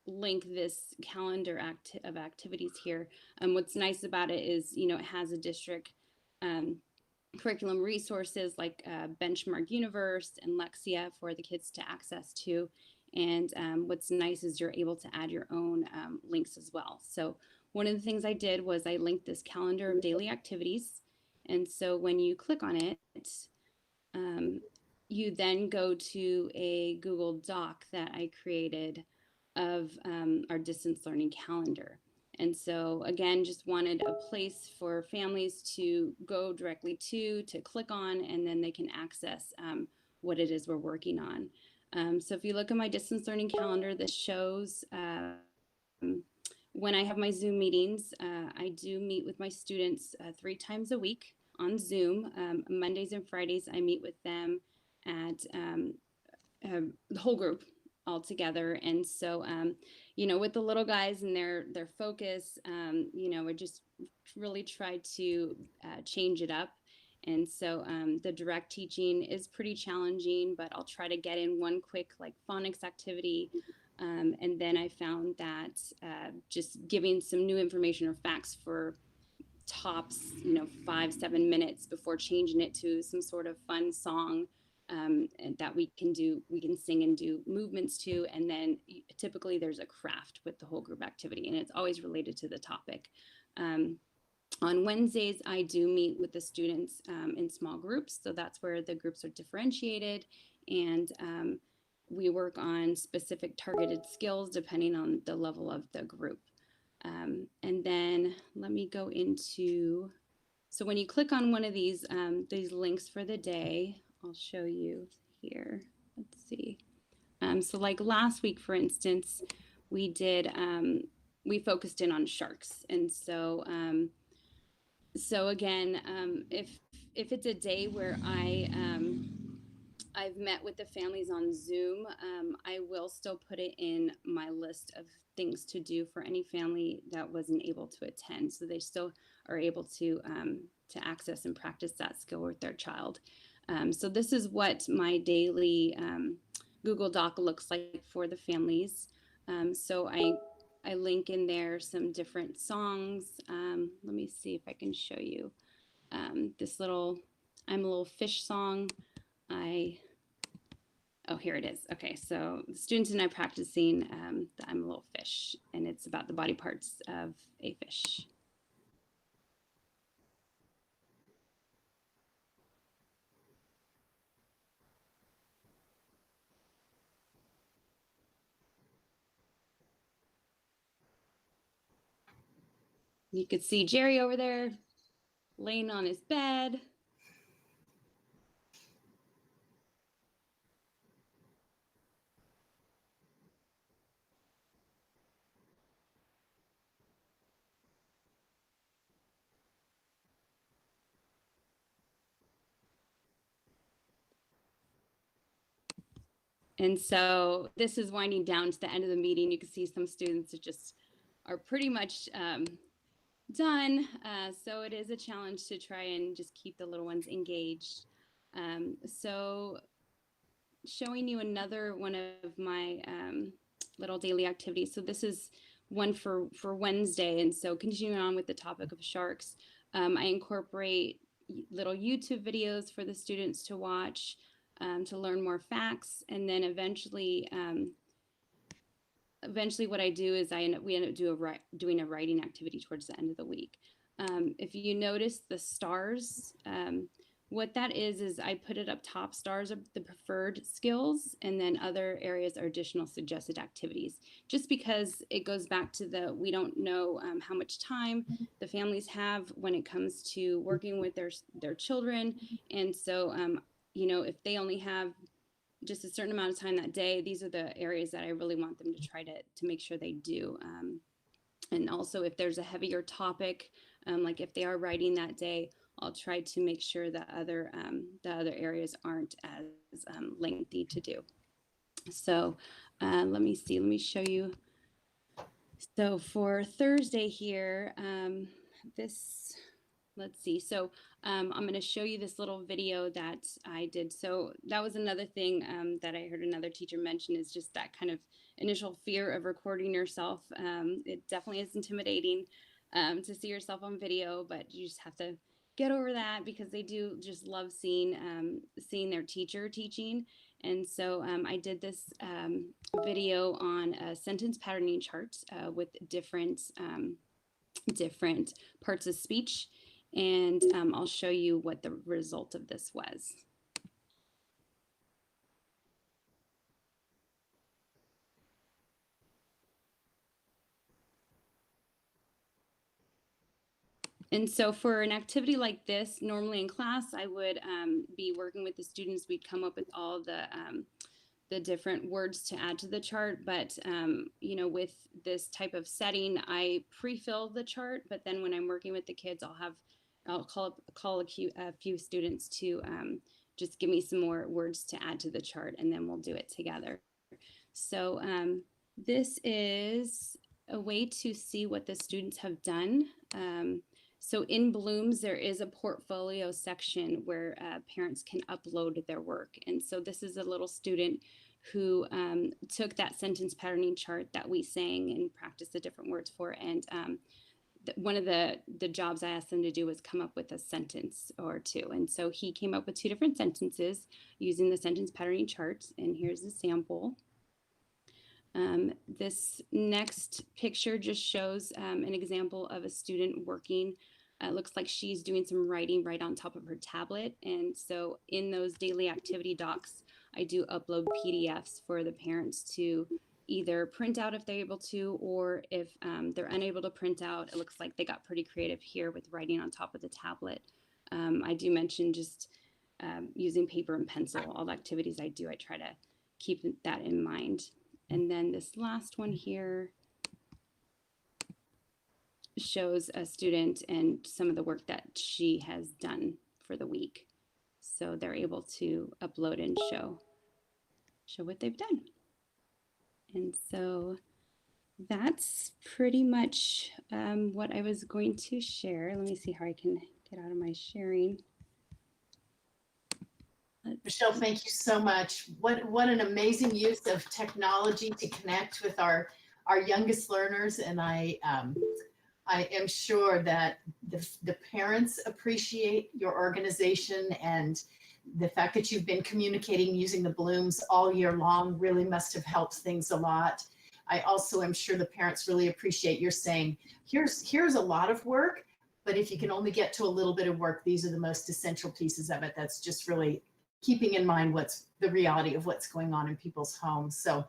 link this calendar of activities here. What's nice about it is, it has a district curriculum resources like Benchmark Universe and Lexia for the kids to access to. And what's nice is you're able to add your own links as well. So one of the things I did was I linked this calendar of daily activities. And so when you click on it, you then go to a Google Doc that I created of our distance learning calendar. And so again, just wanted a place for families to go directly to click on, and then they can access what it is we're working on. So if you look at my distance learning calendar, this shows when I have my Zoom meetings. I do meet with my students 3 times a week on Zoom. Mondays and Fridays, I meet with them at the whole group all together. And so, you know, with the little guys and their focus, you know, I just really tried to change it up. And so the direct teaching is pretty challenging, but I'll try to get in one quick like phonics activity. And then I found that just giving some new information or facts for tops, you know, 5-7 minutes before changing it to some sort of fun song and that we can sing and do movements to. And then typically there's a craft with the whole group activity, and it's always related to the topic. On Wednesdays, I do meet with the students in small groups. So that's where the groups are differentiated, and we work on specific targeted skills depending on the level of the group. And then let me go into, so when you click on one of these links for the day, I'll show you here. Let's see. So like last week, for instance, we focused in on sharks. And so, so again, if it's a day where I've met with the families on Zoom, I will still put it in my list of things to do for any family that wasn't able to attend. So they still are able to access and practice that skill with their child. So this is what my daily Google Doc looks like for the families. So I link in there some different songs. Let me see if I can show you this little I'm a Little Fish song. Oh, here it is. Okay, so the students and I practicing the I'm a Little Fish, and it's about the body parts of a fish. You could see Jerry over there laying on his bed. And so this is winding down to the end of the meeting. You can see some students are pretty much done. So it is a challenge to try and just keep the little ones engaged. So showing you another one of my little daily activities. So this is one for Wednesday. And so continuing on with the topic of sharks, I incorporate little YouTube videos for the students to watch to learn more facts. And then eventually what I do is we end up doing a writing activity towards the end of the week. If you notice the stars, what that is I put it up top. Stars are the preferred skills, and then other areas are additional suggested activities, just because it goes back to we don't know how much time the families have when it comes to working with their children. And so, you know, if they only have just a certain amount of time that day, these are the areas that I really want them to try to make sure they do. And also if there's a heavier topic, like if they are writing that day, I'll try to make sure that the other areas aren't as lengthy to do. So let me show you. So for Thursday here, let's see. So I'm going to show you this little video that I did. So that was another thing that I heard another teacher mention, is just that kind of initial fear of recording yourself. It definitely is intimidating to see yourself on video, but you just have to get over that, because they do just love seeing their teacher teaching. And so I did this video on a sentence patterning chart with different parts of speech. And I'll show you what the result of this was. And so for an activity like this, normally in class, I would be working with the students. We'd come up with all the different words to add to the chart. But, you know, with this type of setting, I pre-fill the chart. But then when I'm working with the kids, I'll call a few students to just give me some more words to add to the chart, and then we'll do it together. So this is a way to see what the students have done. So in Blooms, there is a portfolio section where parents can upload their work. And so this is a little student who took that sentence patterning chart that we sang and practiced the different words for. And one of the jobs I asked them to do was come up with a sentence or two. And so he came up with 2 different sentences using the sentence patterning charts. And here's a sample. This next picture just shows an example of a student working. It looks like she's doing some writing right on top of her tablet. And so in those daily activity docs, I do upload PDFs for the parents to either print out if they're able to, or if they're unable to print out. It looks like they got pretty creative here with writing on top of the tablet. I do mention just using paper and pencil. All the activities I do, I try to keep that in mind. And then this last one here shows a student and some of the work that she has done for the week. So they're able to upload and show what they've done. And so that's pretty much what I was going to share. Let me see how I can get out of my sharing. Michelle, thank you so much. What an amazing use of technology to connect with our youngest learners. And I am sure that the parents appreciate your organization, and the fact that you've been communicating using the Blooms all year long really must have helped things a lot. I also am sure the parents really appreciate your saying, here's a lot of work, but if you can only get to a little bit of work, these are the most essential pieces of it. That's just really keeping in mind what's the reality of what's going on in people's homes. So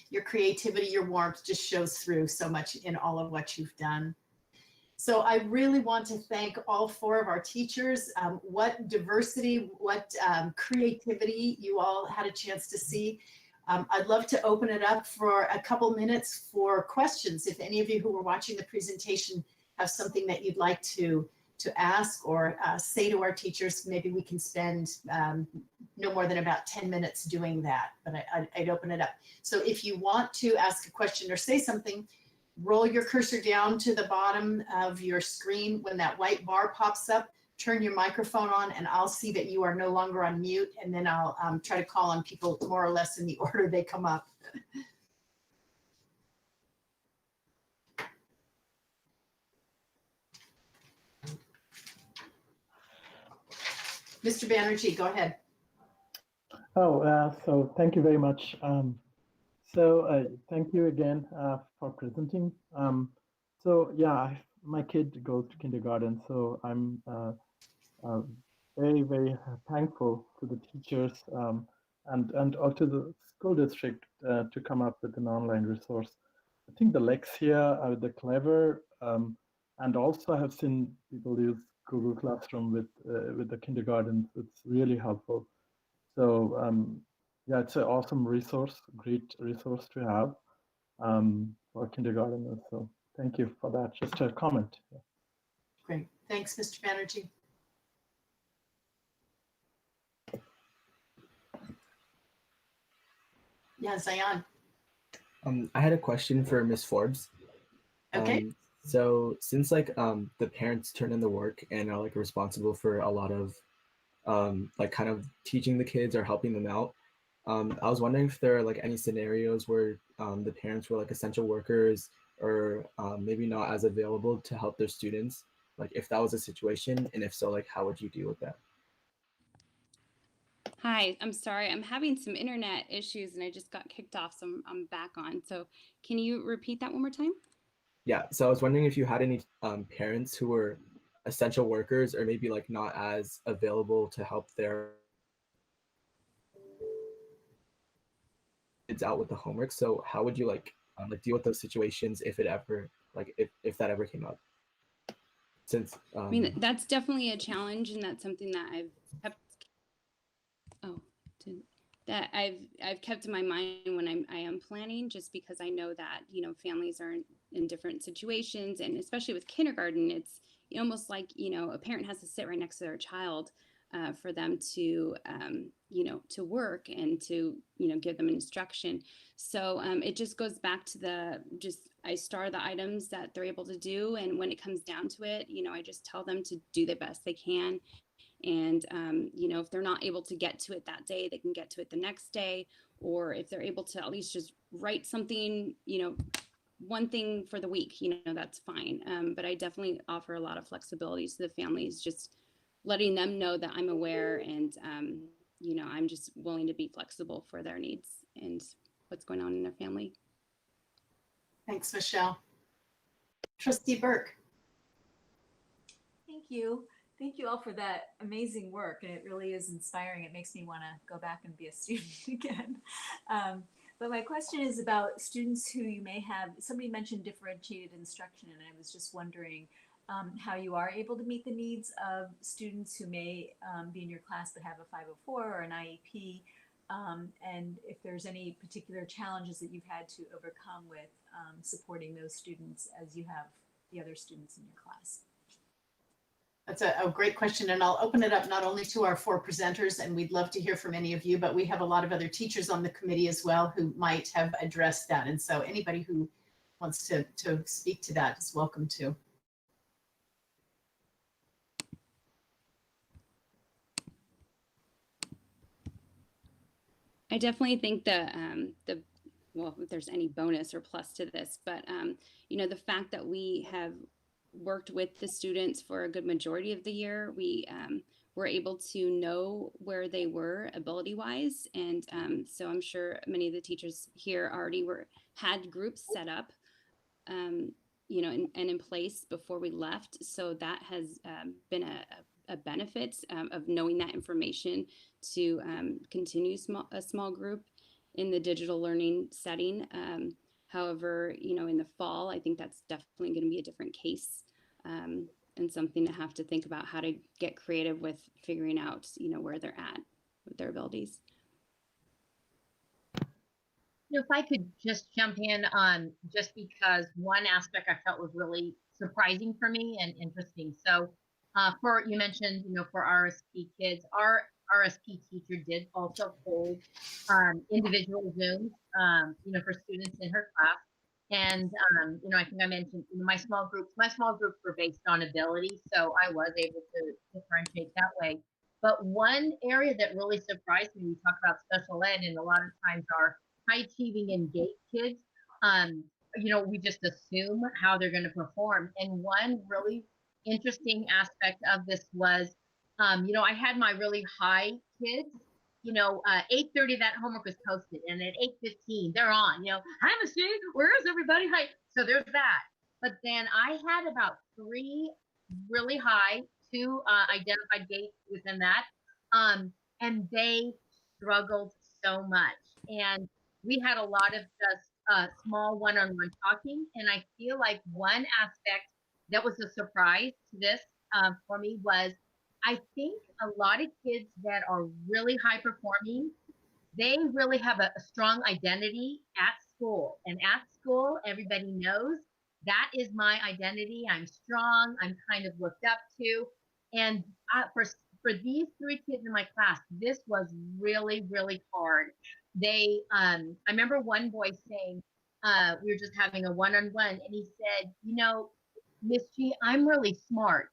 your creativity, your warmth just shows through so much in all of what you've done. So I really want to thank all 4 of our teachers. What diversity, what creativity you all had a chance to see. I'd love to open it up for a couple minutes for questions. If any of you who were watching the presentation have something that you'd like to ask or say to our teachers, maybe we can spend no more than about 10 minutes doing that, but I'd open it up. So if you want to ask a question or say something, roll your cursor down to the bottom of your screen. When that white bar pops up, turn your microphone on, and I'll see that you are no longer on mute, and then I'll try to call on people more or less in the order they come up. Mr. Banerjee, go ahead. So thank you very much. Thank you again for presenting. My kid goes to kindergarten, so I'm very, very thankful to the teachers and to the school district to come up with an online resource. I think the Lexia are the clever, and also I have seen people use Google Classroom with the kindergartens. It's really helpful. So it's an awesome resource, great resource to have for kindergarteners. So thank you for that. Just a comment. Yeah. Great. Thanks, Mr. Banerjee. Yeah, Zayan. I had a question for Ms. Forbes. Okay. So since the parents turn in the work and are responsible for a lot of kind of teaching the kids or helping them out, I was wondering if there are any scenarios where the parents were essential workers or maybe not as available to help their students, if that was a situation, and if so, how would you deal with that? Hi, I'm sorry. I'm having some internet issues and I just got kicked off, so I'm back on. So can you repeat that one more time? Yeah, so I was wondering if you had any parents who were essential workers or maybe not as available to help their kids out with the homework. So how would you deal with those situations if it ever if that ever came up? Since I mean, that's definitely a challenge, and that's something that I've kept in my mind when I am planning, just because I know that families are in different situations, and especially with kindergarten, it's almost like a parent has to sit right next to their child for them to, to work and to, give them instruction. So it just goes back to I star the items that they're able to do. And when it comes down to it, I just tell them to do the best they can. And, if they're not able to get to it that day, they can get to it the next day. Or if they're able to at least just write something, one thing for the week, that's fine. But I definitely offer a lot of flexibility to the families, just letting them know that I'm aware and, I'm just willing to be flexible for their needs and what's going on in their family. Thanks, Michelle. Trustee Burke. Thank you. Thank you all for that amazing work. And it really is inspiring. It makes me want to go back and be a student again. But my question is about students who you may have, somebody mentioned differentiated instruction, and I was just wondering how you are able to meet the needs of students who may be in your class but have a 504 or an IEP, and if there's any particular challenges that you've had to overcome with supporting those students as you have the other students in your class. That's a great question, and I'll open it up not only to our 4 presenters, and we'd love to hear from any of you, but we have a lot of other teachers on the committee as well who might have addressed that. And so anybody who wants to speak to that is welcome to. I definitely think well, if there's any bonus or plus to this, but the fact that we have worked with the students for a good majority of the year, we were able to know where they were ability-wise, and so I'm sure many of the teachers here already had groups set up, and in place before we left. So that has been a benefit of knowing that information to continue a small group in the digital learning setting. However, in the fall, I think that's definitely going to be a different case, and something to have to think about how to get creative with figuring out, where they're at with their abilities. If I could just jump in on just because one aspect I felt was really surprising for me and interesting. So you mentioned, for RSP kids, our RSP teacher did also hold individual Zooms, for students in her class. And, I think I mentioned my small groups were based on ability. So I was able to differentiate that way. But one area that really surprised me, we talk about special ed, and a lot of times our high achieving and GATE kids, we just assume how they're going to perform. And one really interesting aspect of this was, I had my really high kids, 8:30 that homework was posted, and at 8:15 they're on, hi Machine, where is everybody? Hi. So there's that. But then I had about 3 really high, 2 identified gates within that, and they struggled so much. And we had a lot of just small one-on-one talking. And I feel like one aspect that was a surprise to this for me was, I think a lot of kids that are really high performing, they really have a strong identity at school. And at school, everybody knows that is my identity. I'm strong. I'm kind of looked up to. And for these 3 kids in my class, this was really, really hard. They, I remember one boy saying, we were just having a one-on-one, and he said, Miss G, I'm really smart.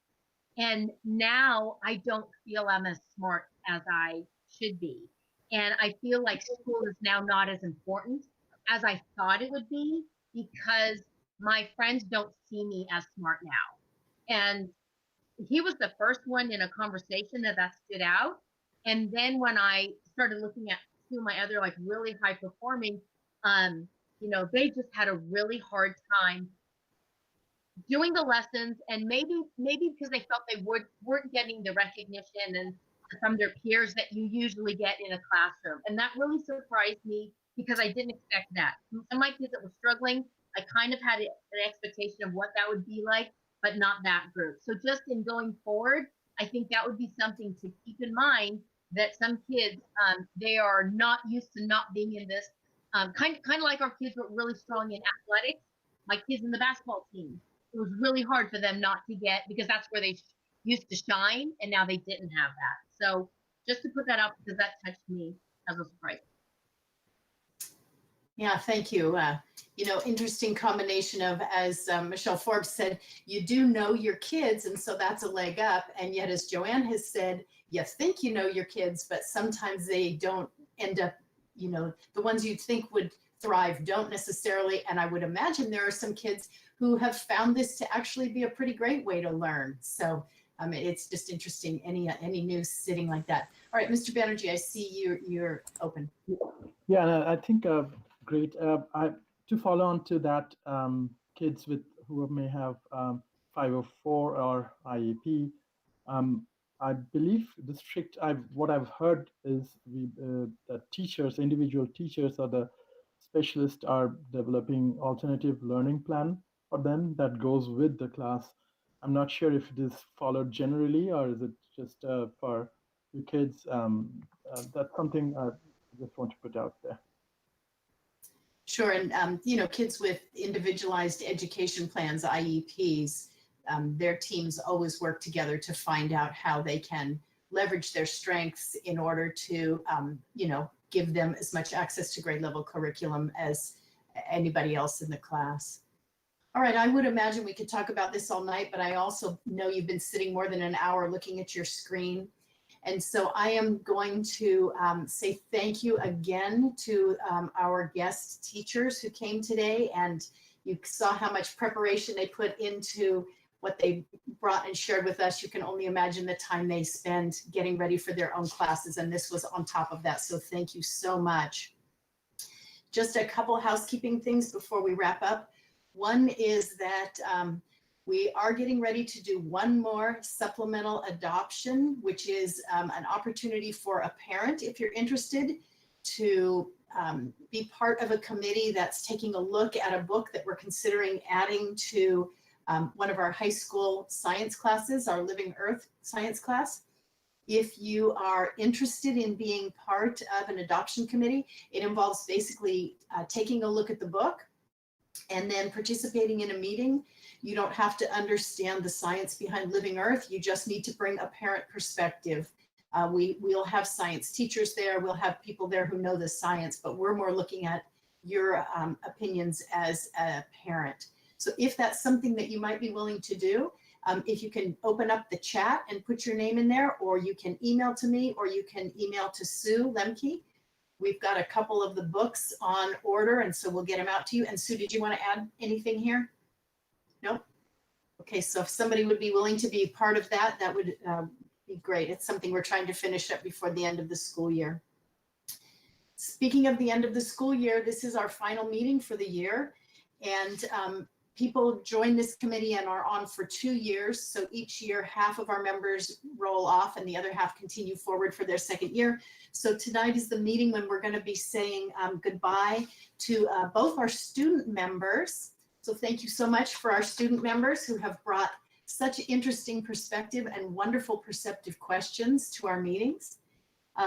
And now I don't feel I'm as smart as I should be. And I feel like school is now not as important as I thought it would be, because my friends don't see me as smart now. And he was the first one in a conversation that stood out. And then when I started looking at 2 of my other really high performing, they just had a really hard time doing the lessons, and maybe because they felt they weren't getting the recognition and from their peers that you usually get in a classroom. And that really surprised me, because I didn't expect that. Some of my kids that were struggling, I kind of had an expectation of what that would be like, but not that group. So just in going forward, I think that would be something to keep in mind, that some kids, they are not used to not being in this, kind of like our kids were really strong in athletics, my kids in the basketball team. It was really hard for them not to get, because that's where they used to shine, and now they didn't have that. So just to put that out because that touched me as a surprise. Yeah, thank you. Interesting combination of, as Michelle Forbes said, you do know your kids, and so that's a leg up. And yet, as Joanne has said, you think you know your kids, but sometimes they don't end up, the ones you'd think would thrive don't necessarily. And I would imagine there are some kids who have found this to actually be a pretty great way to learn. So it's just interesting, any news sitting like that. All right, Mr. Banerjee, I see you're open. Yeah, and I think great. To follow on to that, kids who may have 504 or IEP, I believe what I've heard is that individual teachers or the specialists are developing alternative learning plan for them that goes with the class. I'm not sure if it is followed generally or is it just for the kids. That's something I just want to put out there. Sure, and kids with individualized education plans, IEPs, their teams always work together to find out how they can leverage their strengths in order to, give them as much access to grade level curriculum as anybody else in the class. All right, I would imagine we could talk about this all night, but I also know you've been sitting more than an hour looking at your screen. And so I am going to say thank you again to our guest teachers who came today, and you saw how much preparation they put into what they brought and shared with us. You can only imagine the time they spend getting ready for their own classes, and this was on top of that. So thank you so much. Just a couple housekeeping things before we wrap up. One is that we are getting ready to do one more supplemental adoption, which is an opportunity for a parent, if you're interested, to be part of a committee that's taking a look at a book that we're considering adding to one of our high school science classes, our Living Earth science class. If you are interested in being part of an adoption committee, it involves basically taking a look at the book and then participating in a meeting. You don't have to understand the science behind Living Earth. You just need to bring a parent perspective. We'll have science teachers there. We'll have people there who know the science, but we're more looking at your opinions as a parent. So if that's something that you might be willing to do, if you can open up the chat and put your name in there, or you can email to me, or you can email to Sue Lemke. We've got a couple of the books on order, and so we'll get them out to you. And Sue, did you want to add anything here? No? Okay, so if somebody would be willing to be part of that, that would be great. It's something we're trying to finish up before the end of the school year. Speaking of the end of the school year, this is our final meeting for the year. And people join this committee and are on for 2 years. So each year, half of our members roll off and the other half continue forward for their second year. So tonight is the meeting when we're going to be saying goodbye to both our student members. So thank you so much for our student members who have brought such interesting perspective and wonderful perceptive questions to our meetings.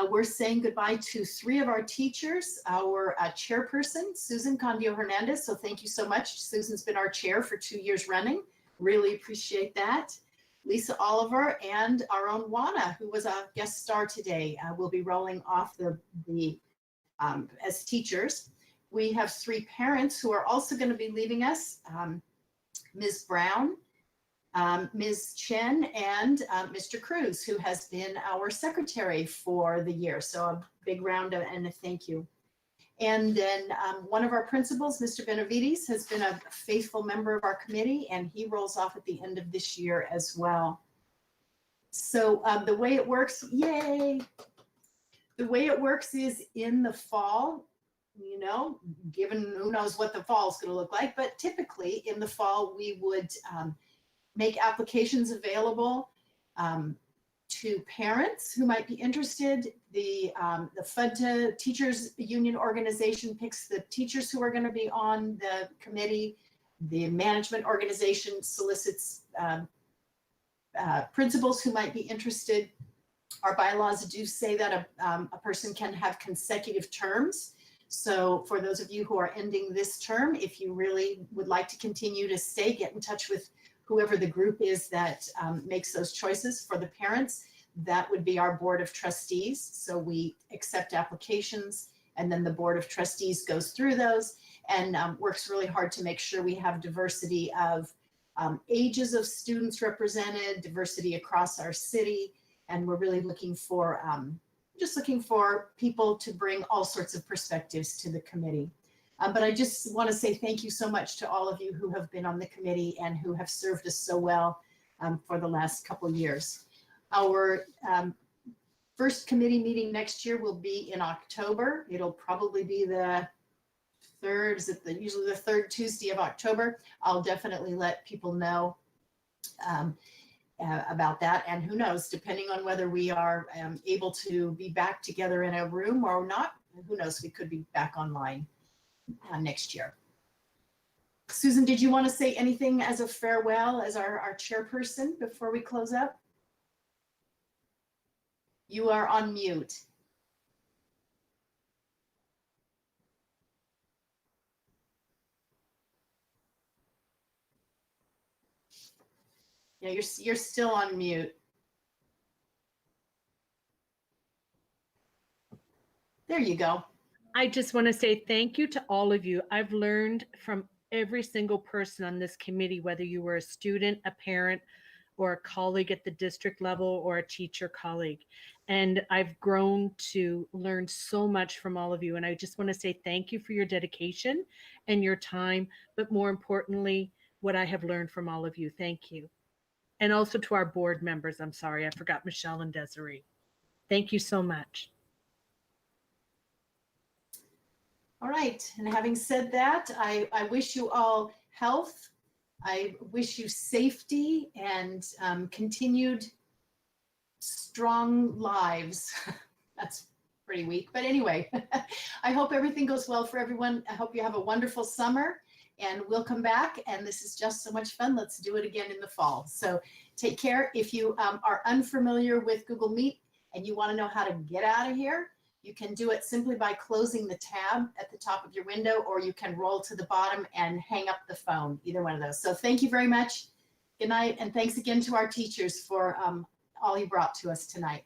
We're saying goodbye to 3 of our teachers, our chairperson, Susan Candio Hernandez. So thank you so much. Susan's been our chair for 2 years running. Really appreciate that. Lisa Oliver and our own Juana, who was a guest star today, will be rolling off as teachers. We have 3 parents who are also going to be leaving us, Ms. Brown, Ms. Chen, and Mr. Cruz, who has been our secretary for the year. So a big round and a thank you. And then one of our principals, Mr. Benavides, has been a faithful member of our committee, and he rolls off at the end of this year as well. So the way it works, yay! The way it works is in the fall, given who knows what the fall is going to look like, but typically in the fall, we would make applications available to parents who might be interested. The FUDTA Teachers Union organization picks the teachers who are going to be on the committee. The management organization solicits principals who might be interested. Our bylaws do say that a person can have consecutive terms. So for those of you who are ending this term, if you really would like to continue to stay, get in touch with whoever the group is that makes those choices for the parents. that would be our Board of Trustees. So we accept applications, and then the Board of Trustees goes through those and works really hard to make sure we have diversity of ages of students represented, diversity across our city, and we're really looking for just looking for people to bring all sorts of perspectives to the committee. But I just want to say thank you so much to all of you who have been on the committee and who have served us so well for the last couple years. Our first committee meeting next year will be in October. It'll probably be the third, usually the third Tuesday of October. I'll definitely let people know about that. And who knows, depending on whether we are able to be back together in a room or not, who knows, we could be back online next year. Susan, did you want to say anything as a farewell as our chairperson before we close up? You are on mute. Yeah, you're still on mute. There you go. I just want to say thank you to all of you. I've learned from every single person on this committee, whether you were a student, a parent, or a colleague at the district level or a teacher colleague. And I've grown to learn so much from all of you. And I just want to say thank you for your dedication and your time, but more importantly, what I have learned from all of you. Thank you. And also to our board members. I'm sorry, I forgot Michelle and Desiree. Thank you so much. All right, and having said that, I wish you all health. I wish you safety and continued strong lives. That's pretty weak, but anyway, I hope everything goes well for everyone. I hope you have a wonderful summer, and we'll come back, and this is just so much fun. Let's do it again in the fall. So take care. If you are unfamiliar with Google Meet and you want to know how to get out of here, you can do it simply by closing the tab at the top of your window, or you can roll to the bottom and hang up the phone, either one of those. So thank you very much. Good night. And thanks again to our teachers for all you brought to us tonight.